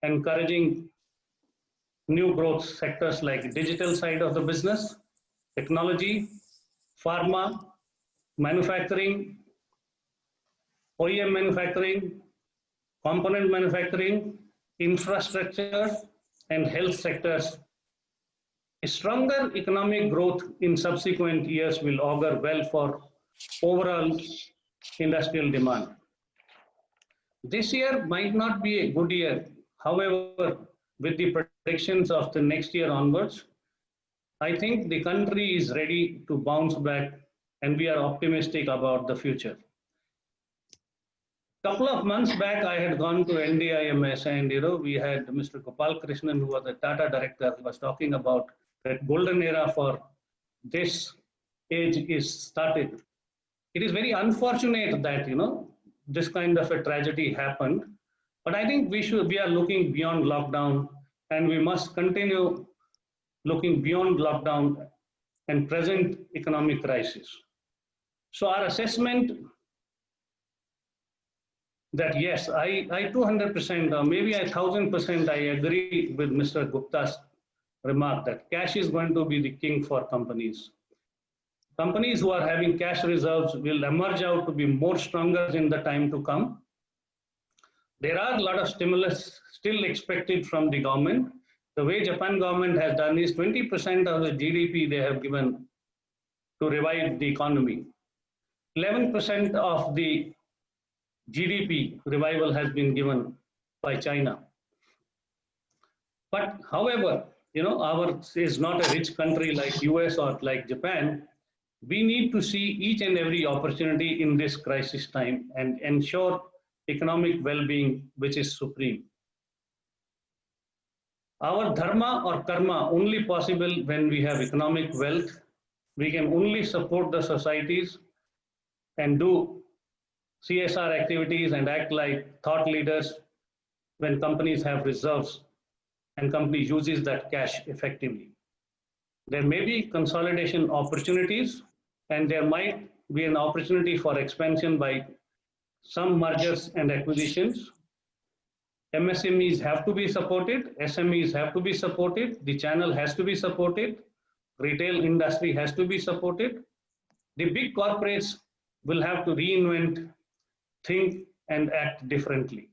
encouraging new growth sectors like digital side of the business, technology, pharma, manufacturing, OEM manufacturing, component manufacturing, infrastructure, and health sectors. A stronger economic growth in subsequent years will augur well for overall industrial demand. This year might not be a good year. However, with the predictions of the next year onwards, I think the country is ready to bounce back and we are optimistic about the future. Couple of months back, I had gone to NDIMS and we had Mr. Gopal Krishnan, who was the Tata director, who was talking about that golden era for this age is started. It is very unfortunate that this kind of a tragedy happened, but I think we are looking beyond lockdown, and we must continue looking beyond lockdown and present economic crisis. So our assessment that yes, I 200% or maybe 1000% I agree with Mr. Gupta's remark that cash is going to be the king for companies. Companies who are having cash reserves will emerge out to be more stronger in the time to come. There are a lot of stimulus still expected from the government. The way Japan government has done is 20% of the GDP they have given to revive the economy. 11% of the GDP revival has been given by China. But however, ours is not a rich country like US or like Japan. We need to see each and every opportunity in this crisis time and ensure economic well-being, which is supreme. Our dharma or karma only possible when we have economic wealth. We can only support the societies and do CSR activities and act like thought leaders when companies have reserves and company uses that cash effectively. There may be consolidation opportunities, and there might be an opportunity for expansion by some mergers and acquisitions. MSMEs have to be supported, SMEs have to be supported, the channel has to be supported, retail industry has to be supported. The big corporates will have to reinvent, think, and act differently.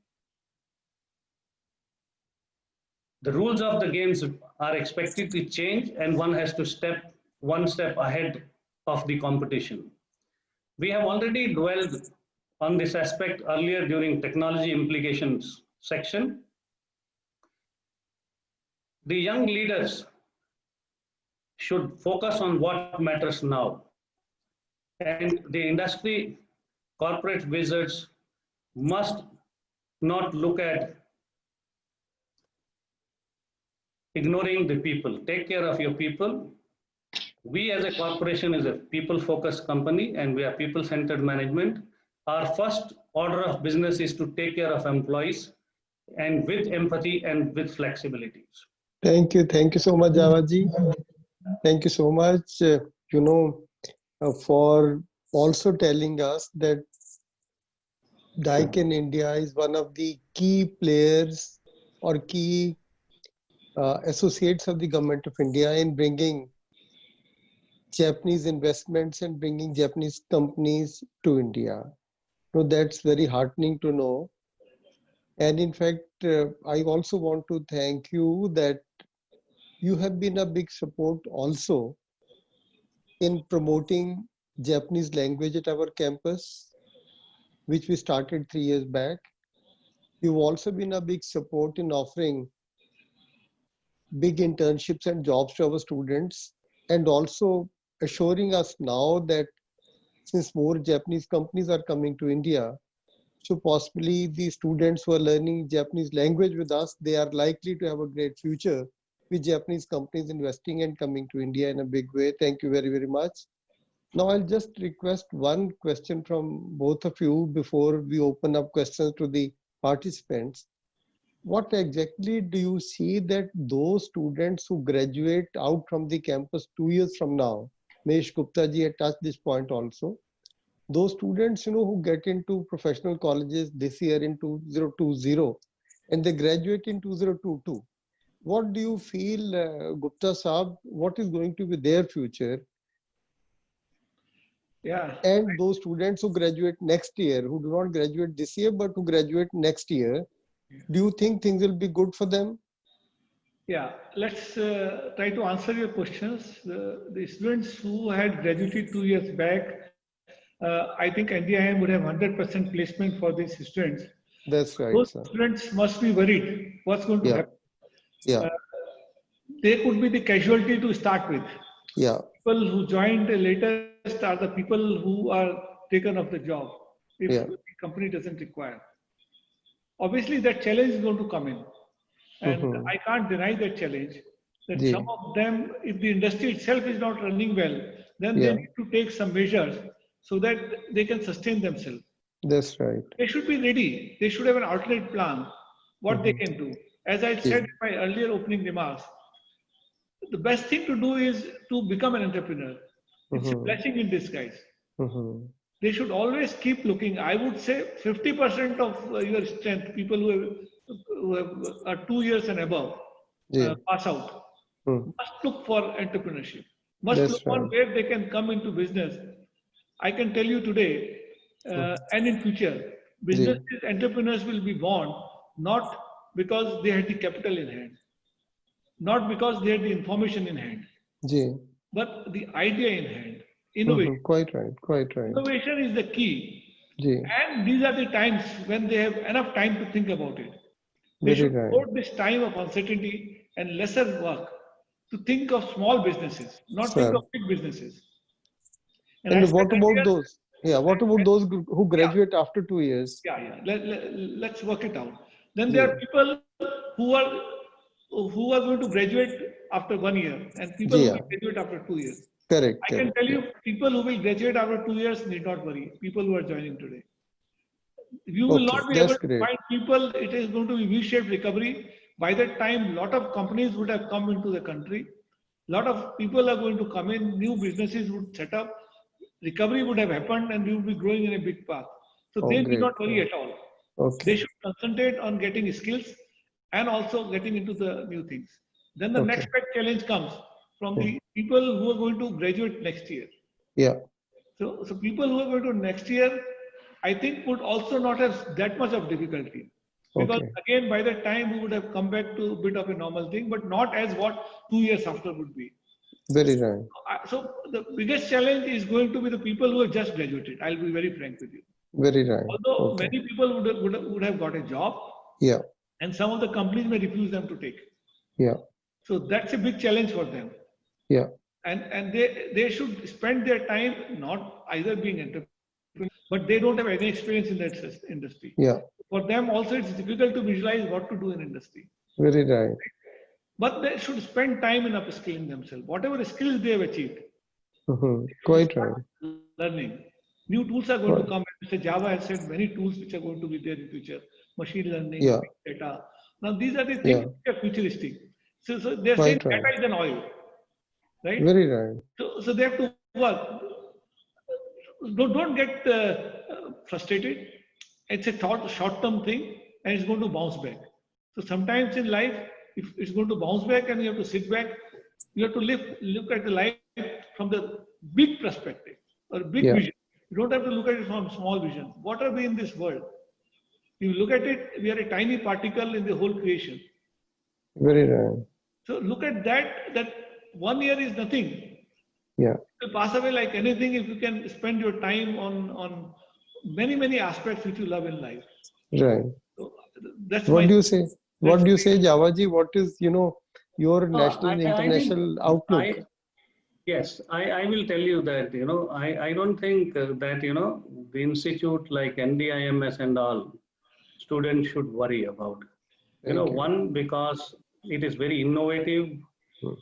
The rules of the games are expected to change, and one has to step one step ahead of the competition. We have already dwelled on this aspect earlier during technology implications section. The young leaders should focus on what matters now, and the industry corporate wizards must not look at ignoring the people. Take care of your people. We as a corporation is a people-focused company, and we are people-centered management. Our first order of business is to take care of employees and with empathy and with flexibilities. Thank you so much, Javaji. Thank you so much, for also telling us that Daikin India is one of the key players or key associates of the government of India in bringing Japanese investments and bringing Japanese companies to India. So that's very heartening to know. And in fact, I also want to thank you that you have been a big support also in promoting Japanese language at our campus, which we started 3 years back. You've also been a big support in offering big internships and jobs to our students, and also assuring us now that since more Japanese companies are coming to India, so possibly the students who are learning Japanese language with us, they are likely to have a great future with Japanese companies investing and coming to India in a big way. Thank you very, very much. Now I'll just request one question from both of you before we open up questions to the participants. what exactly do you see that those students who graduate out from the campus 2 years from now, Mesh Gupta ji had touched this point also, those students, who get into professional colleges this year in 2020 and they graduate in 2022, what do you feel, Gupta Saab, what is going to be their future? Yeah. And those students who graduate next year, who do not graduate this year, but who graduate next year, do you think things will be good for them? Yeah, let's try to answer your questions. The students who had graduated 2 years back, I think NDIM would have 100% placement for these students. That's right, Those sir. students must be worried. What's going to happen? Yeah. They could be the casualty to start with. Yeah. People who joined latest are the people who are taken off the job if the company doesn't require. Obviously, that challenge is going to come in. And I can't deny that challenge, that some of them, if the industry itself is not running well, then they need to take some measures so that they can sustain themselves. That's right. They should be ready. They should have an alternate plan, what they can do. As I said in my earlier opening remarks, the best thing to do is to become an entrepreneur. It's a blessing in disguise. They should always keep looking. I would say 50% of your strength, people who are 2 years and above, pass out, must look for entrepreneurship, must look for where they can come into business. I can tell you today and in future, businesses, entrepreneurs will be born not because they had the capital in hand, not because they had the information in hand, but the idea in hand. Innovation. Quite right, quite right. Innovation is the key. And these are the times when they have enough time to think about it. They should devote this time of uncertainty and lesser work to think of small businesses, not think of big businesses. And what about those? Yeah, what about those who graduate after 2 years? Let's work it out. Then there are people who are going to graduate after 1 year and people who will graduate after 2 years. Correct. I can tell you, people who will graduate after 2 years need not worry. People who are joining today, you will not be able to find people. It is going to be V-shaped recovery. By that time, a lot of companies would have come into the country. A lot of people are going to come in. New businesses would set up. Recovery would have happened, and we would be growing in a big path. So they need not worry at all. They should concentrate on getting skills and also getting into the new things. Then the next big challenge comes from the people who are going to graduate next year. So people who are going to next year, I think would also not have that much of difficulty. Because again, by that time, we would have come back to a bit of a normal thing, but not as what 2 years after would be. Very right. So the biggest challenge is going to be the people who have just graduated. I'll be very frank with you. Very right. Although many people would have got a job. And some of the companies may refuse them to take. So that's a big challenge for them. And they should spend their time not either being entrepreneurs, but they don't have any experience in that industry. For them also, it's difficult to visualize what to do in industry. Very right. But they should spend time in upskilling themselves. Whatever skills they have achieved. Quite right. Learning. New tools are going to come. Mr. Java has said many tools which are going to be there in future. Machine learning, data. Now these are the things which are futuristic. So they're saying data is an oil. Right? Very right. So they have to work. Don't get frustrated. It's a short-term thing, and it's going to bounce back. So sometimes in life, if it's going to bounce back and you have to sit back, you have to look at the life from the big perspective or big vision. You don't have to look at it from small vision. What are we in this world? You look at it, we are a tiny particle in the whole creation. Very right. So look at that 1 year is nothing. It will pass away like anything if you can spend your time on many aspects which you love in life. Right. So that's what do you say? What do you say, Javaji? What is, your national and international outlook? Yes, I will tell you that, I don't think that, the institute like NDIMS and all, students should worry about. One, because it is very innovative.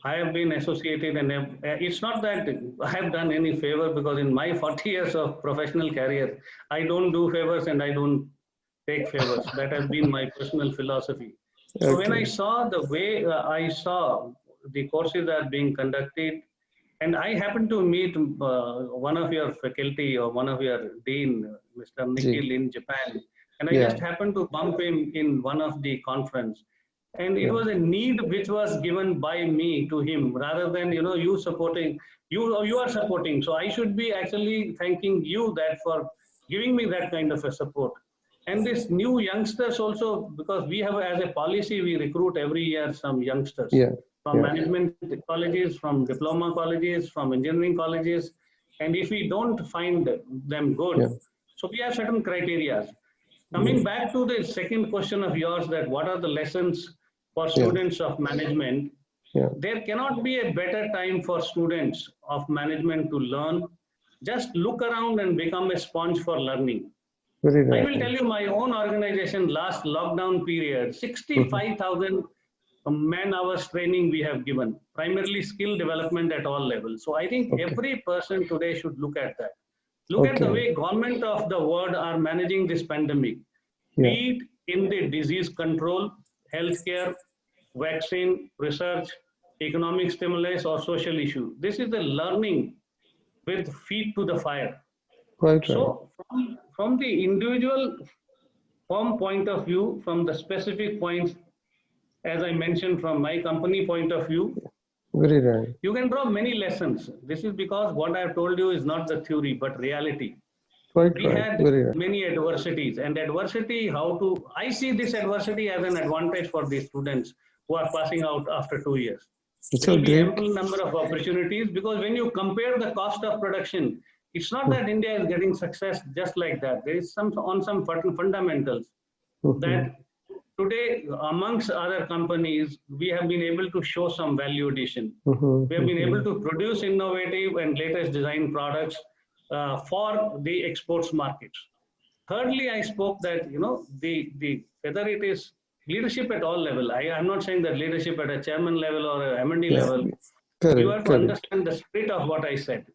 I have been associated, and it's not that I have done any favor, because in my 40 years of professional career, I don't do favors and I don't take favors. That has been my personal philosophy. So when I Okay. saw the way I saw the courses are being conducted, and I happened to meet one of your faculty or one of your dean, Mr. Ji. Nikhil in Japan, and I just Yeah. happened to bump him in one of the conference, and it Yeah. was a need which was given by me to him rather than you supporting you are supporting. So I should be actually thanking you that for giving me that kind of a support. And this new youngsters also, because we have as a policy, we recruit every year some youngsters Yeah. from Yeah. management colleges, from diploma colleges, from engineering colleges. And if we don't find them Yeah. good, so we have certain criteria. Yeah. Coming back to the second question of yours, that what are the lessons for Yeah. students of management? Yeah. There cannot be a better time for students of management to learn. Just look around and become a sponge for learning. Very I right. will tell you my own organization last lockdown period, Mhm. 65,000 man hours training we have given, primarily skill development at all levels. So I think Okay. every person today should look at that. Look at the Okay. way government of the world are managing this pandemic, Yeah. be it in the disease control, healthcare, vaccine, research, economic stimulus, or social issue. This is the learning with feet to the fire. Quite right. So from the individual firm point of view, from the specific points, as I mentioned, from my company point of view, Very right. you can draw many lessons. This is because what I've told you is not the theory, but reality. Quite We right. had Very right. many adversities, and adversity, I see this adversity as an advantage for the students who are passing out after 2 years. It's There a will be great. ample number of opportunities because when you compare the cost of production, it's not that India is getting success just like that. There is some fundamentals Mhm. that today, amongst other companies, we have been able to show some value addition. Mhm. We have been able Mhm. to produce innovative and latest design products for the exports markets. Thirdly, I spoke that the whether it is leadership at all level. I'm not saying that leadership at a chairman level or a M&D Yeah. level. You Correct. have to Correct. understand the spirit of what I said.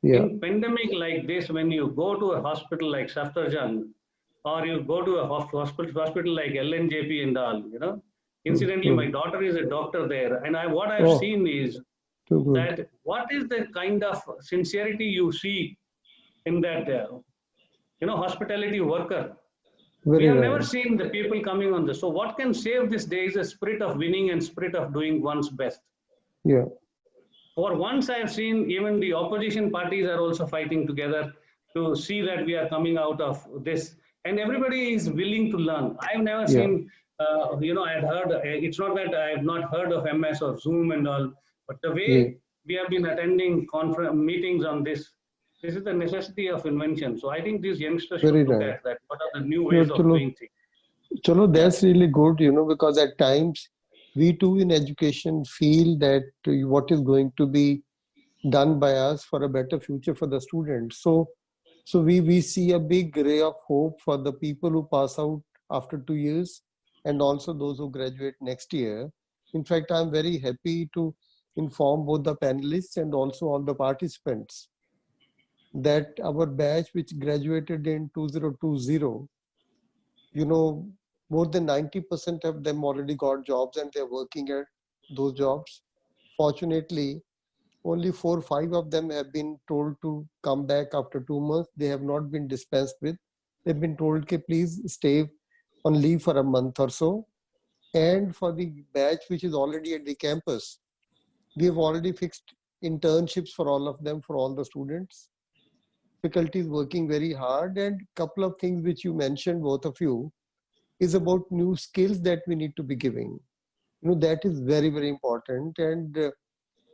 Yeah. In pandemic like this, when you go to a hospital like Safdarjung, or you go to a hospital like LNJP and all, incidentally, my Mhm. daughter is a doctor there, and what I've Oh, seen is too good. that what is the kind of sincerity you see in that, hospitality worker. We Very have never right. seen the people coming on this. So what can save this day is a spirit of winning and spirit of doing one's best. Yeah. For once, I have seen even the opposition parties are also fighting together to see that we are coming out of this, and everybody is willing to learn. I have never Yeah. seen, I had heard. It's not that I have not heard of MS or Zoom and all, but the Yeah. way we have been attending conference meetings on this is the necessity of invention. So I think these youngsters should Very look right. at that. What are the new No, ways of chalo, doing things? chalo, Yeah. that's really good, because at times we too in education feel that what is going to be done by us for a better future for the students. So we see a big ray of hope for the people who pass out after 2 years and also those who graduate next year. In fact, I'm very happy to inform both the panelists and also all the participants that our batch which graduated in 2020, more than 90% of them already got jobs and they're working at those jobs. Fortunately, only 4 or 5 of them have been told to come back after 2 months. They have not been dispensed with. They've been told, okay, please stay on leave for a month or so. And for the batch which is already at the campus, we have already fixed internships for all of them, for all the students. Faculty is working very hard, and couple of things which you mentioned, both of you, is about new skills that we need to be giving. That is very, very important. And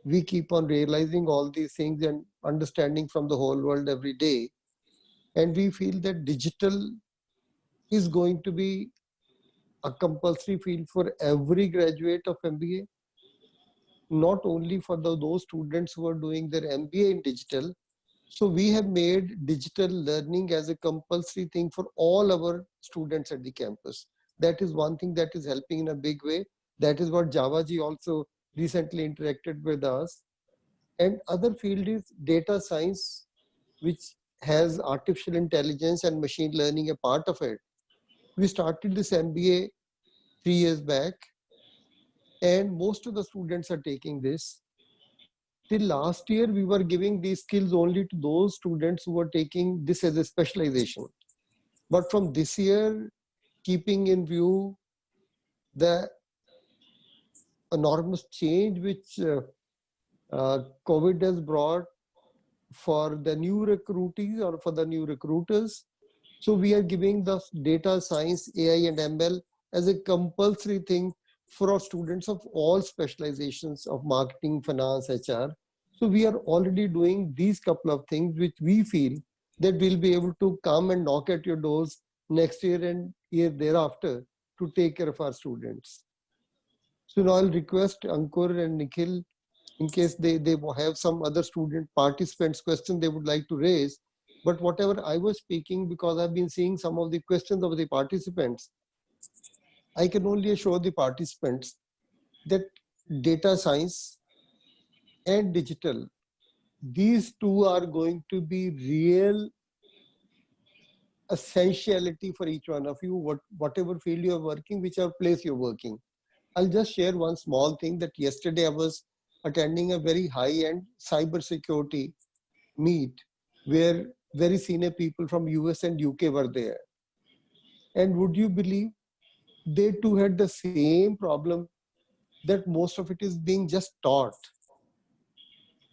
we keep on realizing all these things and understanding from the whole world every day. And we feel that digital is going to be a compulsory field for every graduate of MBA, not only for those students who are doing their MBA in digital. So we have made digital learning as a compulsory thing for all our students at the campus. That is one thing that is helping in a big way. That is what Javaji also recently interacted with us. And other field is data science, which has artificial intelligence and machine learning a part of it. We started this MBA 3 years back, And most of the students are taking this. Till last year, we were giving these skills only to those students who were taking this as a specialization. But from this year, keeping in view the enormous change which COVID has brought for the new recruitees or for the new recruiters, so we are giving the data science, AI and ML as a compulsory thing for our students of all specializations of marketing, finance, HR. So we are already doing these couple of things which we feel that we'll be able to come and knock at your doors next year and year thereafter to take care of our students. So now I'll request Ankur and Nikhil, in case they have some other student participants question they would like to raise. But whatever I was speaking, because I've been seeing some of the questions of the participants, I can only assure the participants that data science and digital, these two are going to be real essentiality for each one of you, whatever field you're working, whichever place you're working. I'll just share one small thing that yesterday I was attending a very high-end cybersecurity meet where very senior people from US and UK were there. And would you believe they too had the same problem that most of it is being just taught.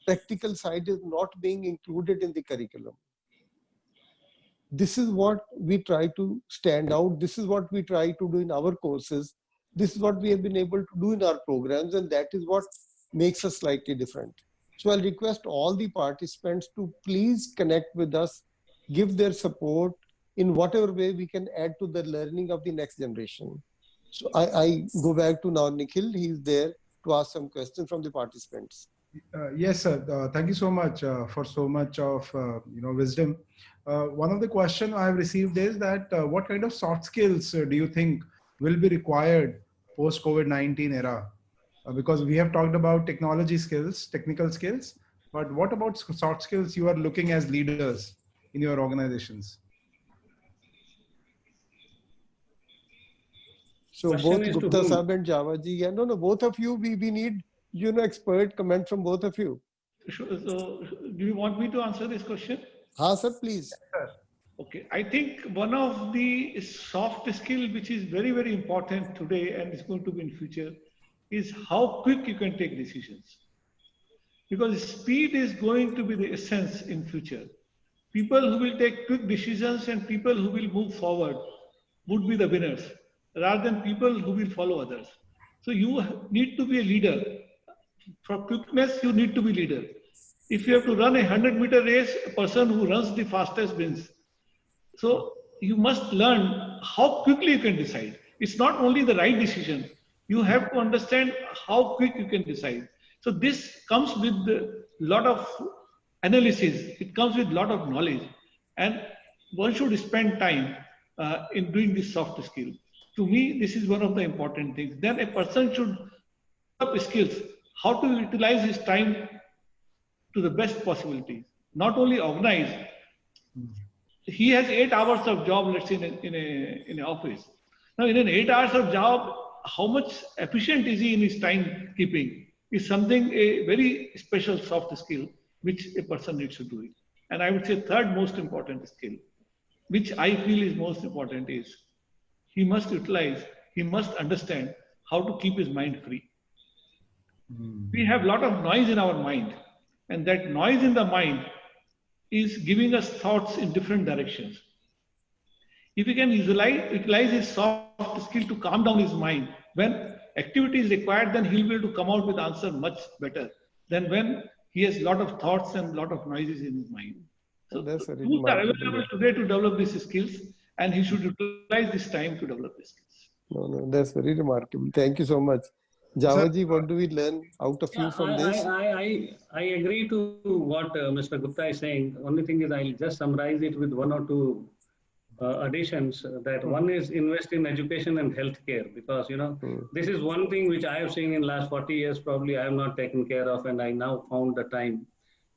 Practical side is not being included in the curriculum. This is what we try to stand out. This is what we try to do in our courses. This is what we have been able to do in our programs, and that is what makes us slightly different. So I'll request all the participants to please connect with us, give their support in whatever way we can add to the learning of the next generation. So I go back to now Nikhil. He's there to ask some questions from the participants. Yes, sir. Thank you so much for so much of wisdom. One of the questions I've received is that what kind of soft skills do you think will be required post COVID-19 era? Because we have talked about technology skills, technical skills, but what about soft skills you are looking as leaders in your organizations? So both Gupta Sahab and Javaji, and no, both of you, we need expert comment from both of you. So, do you want me to answer this question? Sir, please. Okay, I think one of the soft skill which is very, very important today and is going to be in future is how quick you can take decisions. Because speed is going to be the essence in future. People who will take quick decisions and people who will move forward would be the winners, rather than people who will follow others. So you need to be a leader. For quickness, you need to be leader. If you have to run a 100-meter race, a person who runs the fastest wins. So you must learn how quickly you can decide. It's not only the right decision. You have to understand how quick you can decide. So this comes with a lot of analysis. It comes with a lot of knowledge. And one should spend time in doing this soft skill. To me, this is one of the important things. Then a person should develop skills, how to utilize his time to the best possibilities. Not only organize. He has 8 hours of job, let's say, in an office. Now, in an 8 hours of job, how much efficient is he in his time keeping is something, a very special soft skill, which a person needs to do it. And I would say third most important skill, which I feel is most important, is he must utilize, he must understand how to keep his mind free. We have a lot of noise in our mind, and that noise in the mind is giving us thoughts in different directions. If he can utilize his soft skill to calm down his mind, when activity is required, then he'll be able to come out with answer much better than when he has a lot of thoughts and a lot of noises in his mind. So tools are available today to develop these skills, and he should utilize this time to develop these skills. No, that's very remarkable. Thank you so much. Javaji, what do we learn out of you from this? I agree to what Mr. Gupta is saying. Only thing is I'll just summarize it with 1 or 2 additions. That one is invest in education and healthcare, because this is one thing which I have seen in last 40 years probably I have not taken care of, and I now found the time.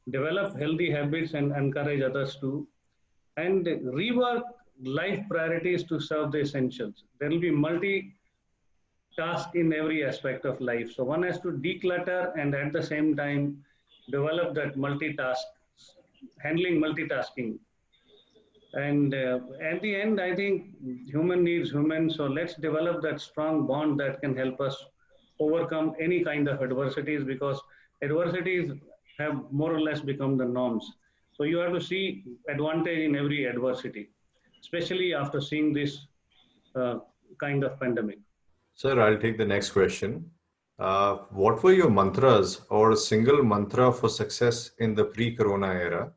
Develop healthy habits and encourage others to, and rework life priorities to serve the essentials. There will be task in every aspect of life. So one has to declutter and at the same time develop that handling multitasking. And at the end, I think human needs human. So let's develop that strong bond that can help us overcome any kind of adversities, because adversities have more or less become the norms. So you have to see advantage in every adversity, especially after seeing this kind of pandemic. Sir, I'll take the next question. What were your mantras or a single mantra for success in the pre-corona era?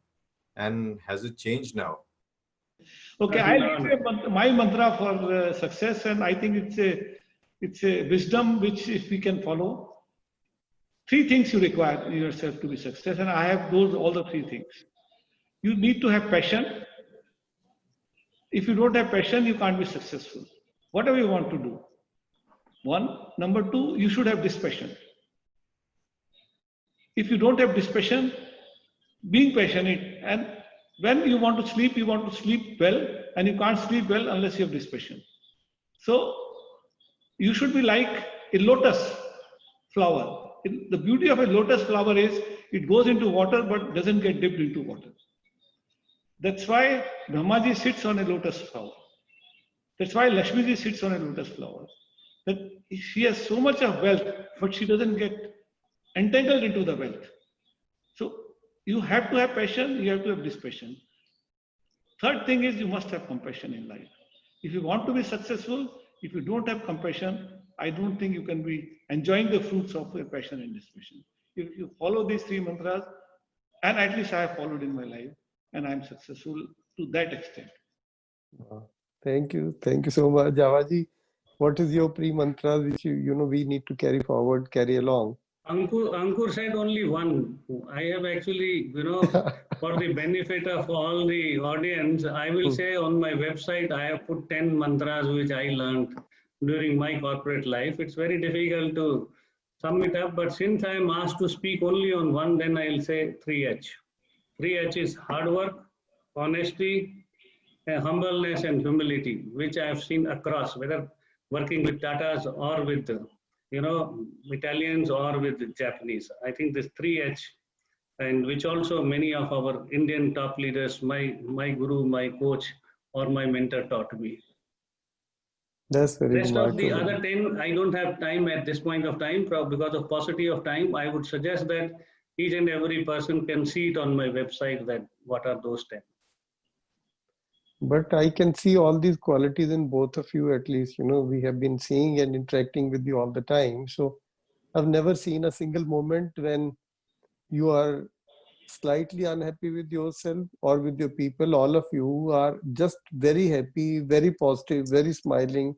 And has it changed now? Okay, I'll say my mantra for success, and I think it's a wisdom which if we can follow. 3 things you require in yourself to be success, and I have all the 3 things. You need to have passion. If you don't have passion, you can't be successful. Whatever you want to do. 1. Number 2, you should have dispassion. If you don't have dispassion, being passionate, and when you want to sleep well, and you can't sleep well unless you have dispassion. So you should be like a lotus flower. The beauty of a lotus flower is it goes into water but doesn't get dipped into water. That's why Brahmaji sits on a lotus flower. That's why Lakshmiji sits on a lotus flower. That she has so much of wealth, but she doesn't get entangled into the wealth. So you have to have passion, you have to have dispassion. 3rd thing is you must have compassion in life. If you want to be successful, if you don't have compassion, I don't think you can be enjoying the fruits of your passion and dispassion. If you follow these 3 mantras, and at least I have followed in my life, and I'm successful to that extent. Thank you so much, Javaji. What is your pre-mantra which we need to carry forward, carry along? Ankur said only one. I have actually, for the benefit of all the audience, I will say on my website, I have put 10 mantras which I learned during my corporate life. It's very difficult to sum it up, but since I am asked to speak only on one, then I'll say 3H. 3H is hard work, honesty, humbleness, and humility, which I have seen across, whether working with Tatas or with Italians or with the Japanese. I think this 3H, and which also many of our Indian top leaders, my guru, my coach, or my mentor taught me. That's very Rest remarkable. of the other 10, I don't have time at this point of time because of paucity of time. I would suggest that each and every person can see it on my website that what are those 10. But I can see all these qualities in both of you, at least, we have been seeing and interacting with you all the time. So I've never seen a single moment when you are slightly unhappy with yourself or with your people. All of you are just very happy, very positive, very smiling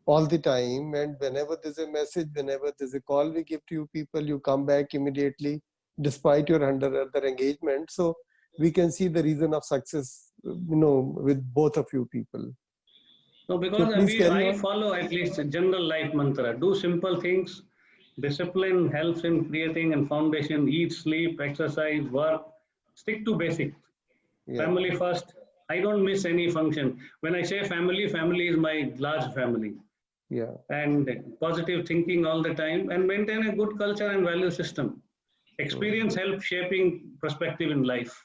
all the time. And whenever there's a message, whenever there's a call we give to you people, you come back immediately, despite your other engagement. So we can see the reason of success, with both of you people. No, because I follow at least a general life mantra. Do simple things. Discipline helps in creating a foundation. Eat, sleep, exercise, work. Stick to basics. Yeah. Family first. I don't miss any function. When I say family, family is my large family. Yeah. And positive thinking all the time and maintain a good culture and value system. Experience helps shaping perspective in life.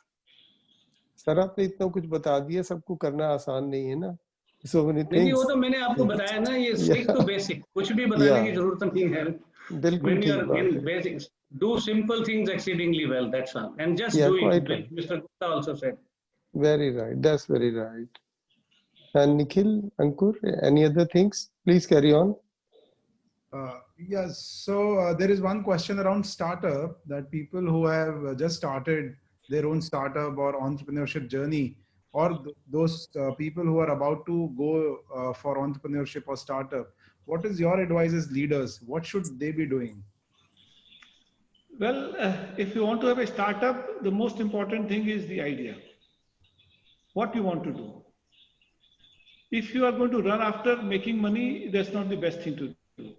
Sir आपने इतना कुछ बता दिया, सबको करना आसान नहीं है ना. So many things. नहीं वो तो मैंने आपको बताया ना, ये stick to basic. कुछ भी बताने की जरूरत नहीं है. बिल्कुल ठीक बात है. When you are in basics, do simple things exceedingly well. That's all. And just do it. Like Mr. Gupta also said. Very right. That's very right. And Nikhil, Ankur, any other things? Please carry on. Yes. So there is one question around startup, that people who have just started their own startup or entrepreneurship journey, or those people who are about to go for entrepreneurship or startup, what is your advice as leaders? What should they be doing? Well, if you want to have a startup, the most important thing is the idea. What you want to do. If you are going to run after making money, that's not the best thing to do.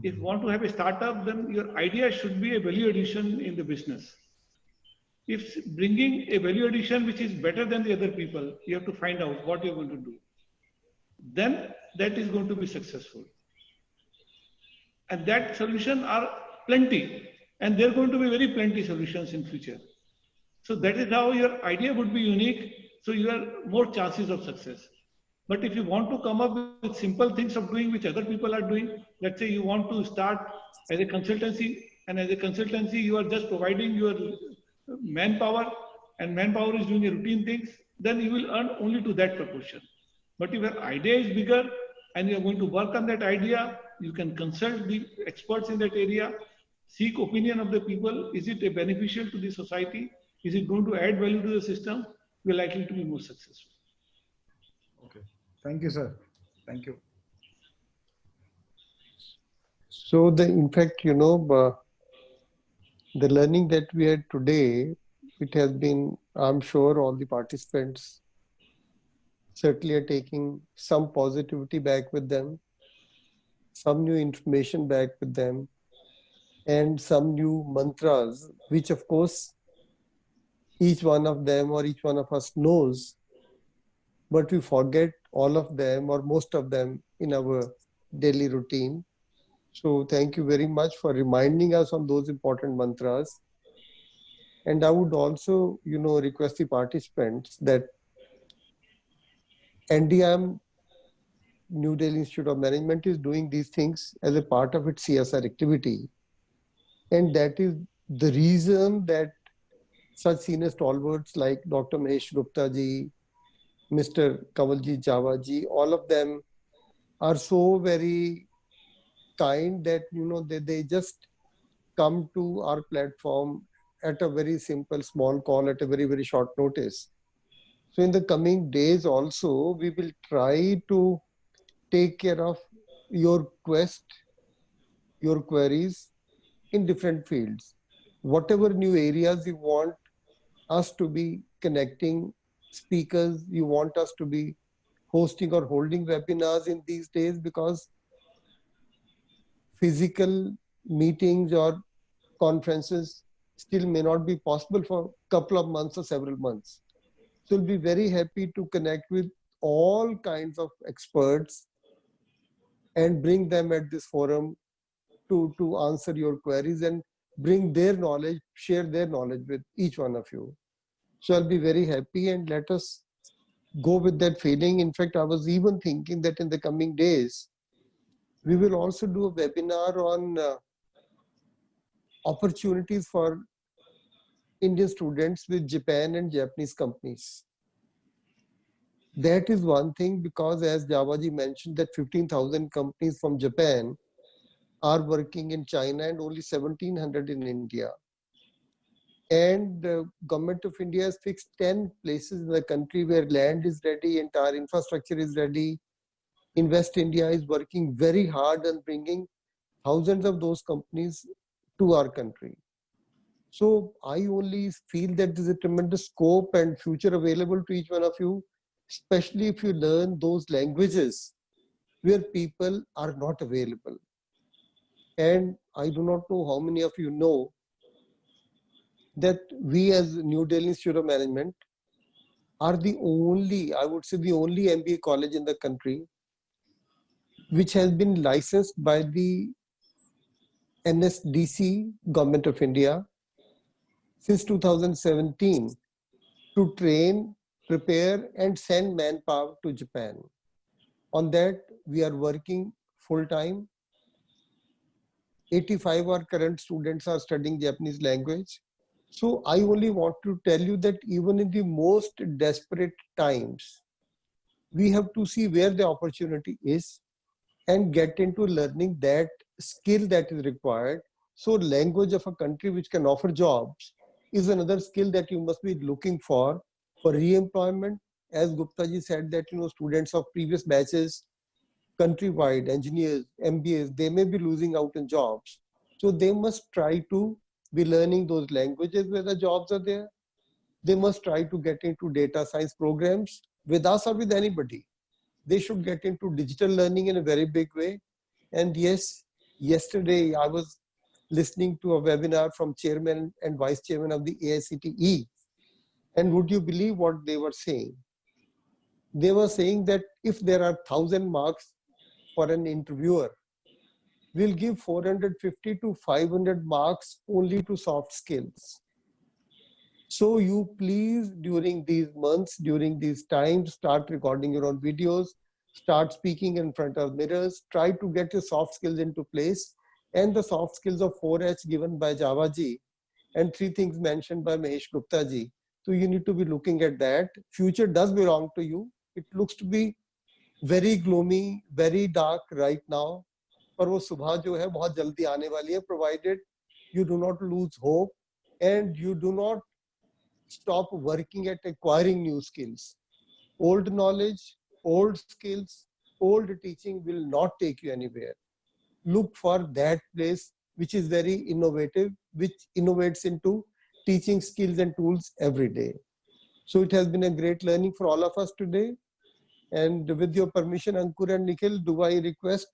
If you want to have a startup, then your idea should be a value addition in the business. If bringing a value addition which is better than the other people, you have to find out what you're going to do. Then that is going to be successful. And that solution are plenty. And there are going to be very plenty solutions in future. So that is how your idea would be unique. So you have more chances of success. But if you want to come up with simple things of doing which other people are doing, let's say you want to start as a consultancy, and as a consultancy you are just providing your manpower, and manpower is doing routine things, then you will earn only to that proportion. But if your idea is bigger and you are going to work on that idea, you can consult the experts in that area, seek opinion of the people. Is it beneficial to the society? Is it going to add value to the system? You are likely to be more successful. Okay. Thank you, sir. Thank you. So in fact, the learning that we had today, it has been, I'm sure all the participants certainly are taking some positivity back with them, some new information back with them, and some new mantras, which of course each one of them or each one of us knows, but we forget all of them or most of them in our daily routine. So thank you very much for reminding us on those important mantras. And I would also, request the participants that NDIM, New Delhi Institute of Management, is doing these things as a part of its CSR activity. And that is the reason that such senior stalwarts like Dr. Mahesh Gupta ji, Mr. Kanwaljit Jhawa ji, all of them are so very kind that, they just come to our platform at a very simple, small call at a very, very short notice. So in the coming days also, we will try to take care of your quest, your queries in different fields. Whatever new areas you want us to be connecting speakers, you want us to be hosting or holding webinars in these days, because physical meetings or conferences still may not be possible for a couple of months or several months. So we'll be very happy to connect with all kinds of experts and bring them at this forum to answer your queries and bring their knowledge, share their knowledge with each one of you. So I'll be very happy, and let us go with that feeling. In fact, I was even thinking that in the coming days, we will also do a webinar on opportunities for Indian students with Japan and Japanese companies. That is one thing, because as Jhawaji mentioned, that 15,000 companies from Japan are working in China and only 1,700 in India. And the government of India has fixed 10 places in the country where land is ready, entire infrastructure is ready. Invest India is working very hard on bringing thousands of those companies to our country. So I only feel that there's a tremendous scope and future available to each one of you, especially if you learn those languages where people are not available. And I do not know how many of you know that we as New Delhi Institute of Management are the only, I would say the only MBA college in the country which has been licensed by the NSDC, Government of India, since 2017 to train, prepare and send manpower to Japan. On that, we are working full time. 85 of our current students are studying Japanese language. So I only want to tell you that even in the most desperate times, we have to see where the opportunity is and get into learning that skill that is required. So language of a country which can offer jobs is another skill that you must be looking for re-employment. As Gupta ji said that, students of previous batches, countrywide, engineers, MBAs, they may be losing out on jobs. So they must try to be learning those languages where the jobs are there. They must try to get into data science programs with us or with anybody. They should get into digital learning in a very big way. And yes, yesterday I was listening to a webinar from chairman and vice chairman of the AICTE. And would you believe what they were saying? They were saying that if there are 1,000 marks for an interviewer, we'll give 450 to 500 marks only to soft skills. So you please, during these months, during these times, start recording your own videos, start speaking in front of mirrors, try to get your soft skills into place, and the soft skills of 4H given by Javaji and 3 things mentioned by Mahesh Gupta ji. So you need to be looking at that. Future does belong to you. It looks to be very gloomy, very dark right now. पर वो सुबह जो है बहुत जल्दी आने वाली है, provided you do not lose hope and you do not stop working at acquiring new skills. Old knowledge, old skills, old teaching will not take you anywhere. Look for that place which is very innovative, which innovates into teaching skills and tools every day. So it has been a great learning for all of us today. And with your permission, Ankur and Nikhil, do I request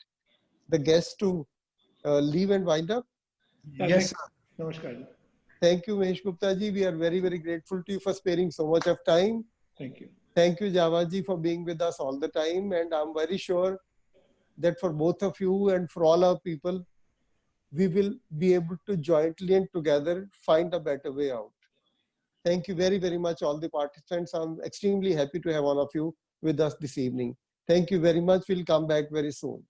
the guests to leave and wind up? Yes, sir. Namaskar. Thank you, Mahesh Gupta ji. We are very, very grateful to you for sparing so much of time. Thank you. Thank you, Javaji, for being with us all the time. And I'm very sure that for both of you and for all our people, we will be able to jointly and together find a better way out. Thank you very, very much, all the participants. I'm extremely happy to have all of you with us this evening. Thank you very much. We'll come back very soon.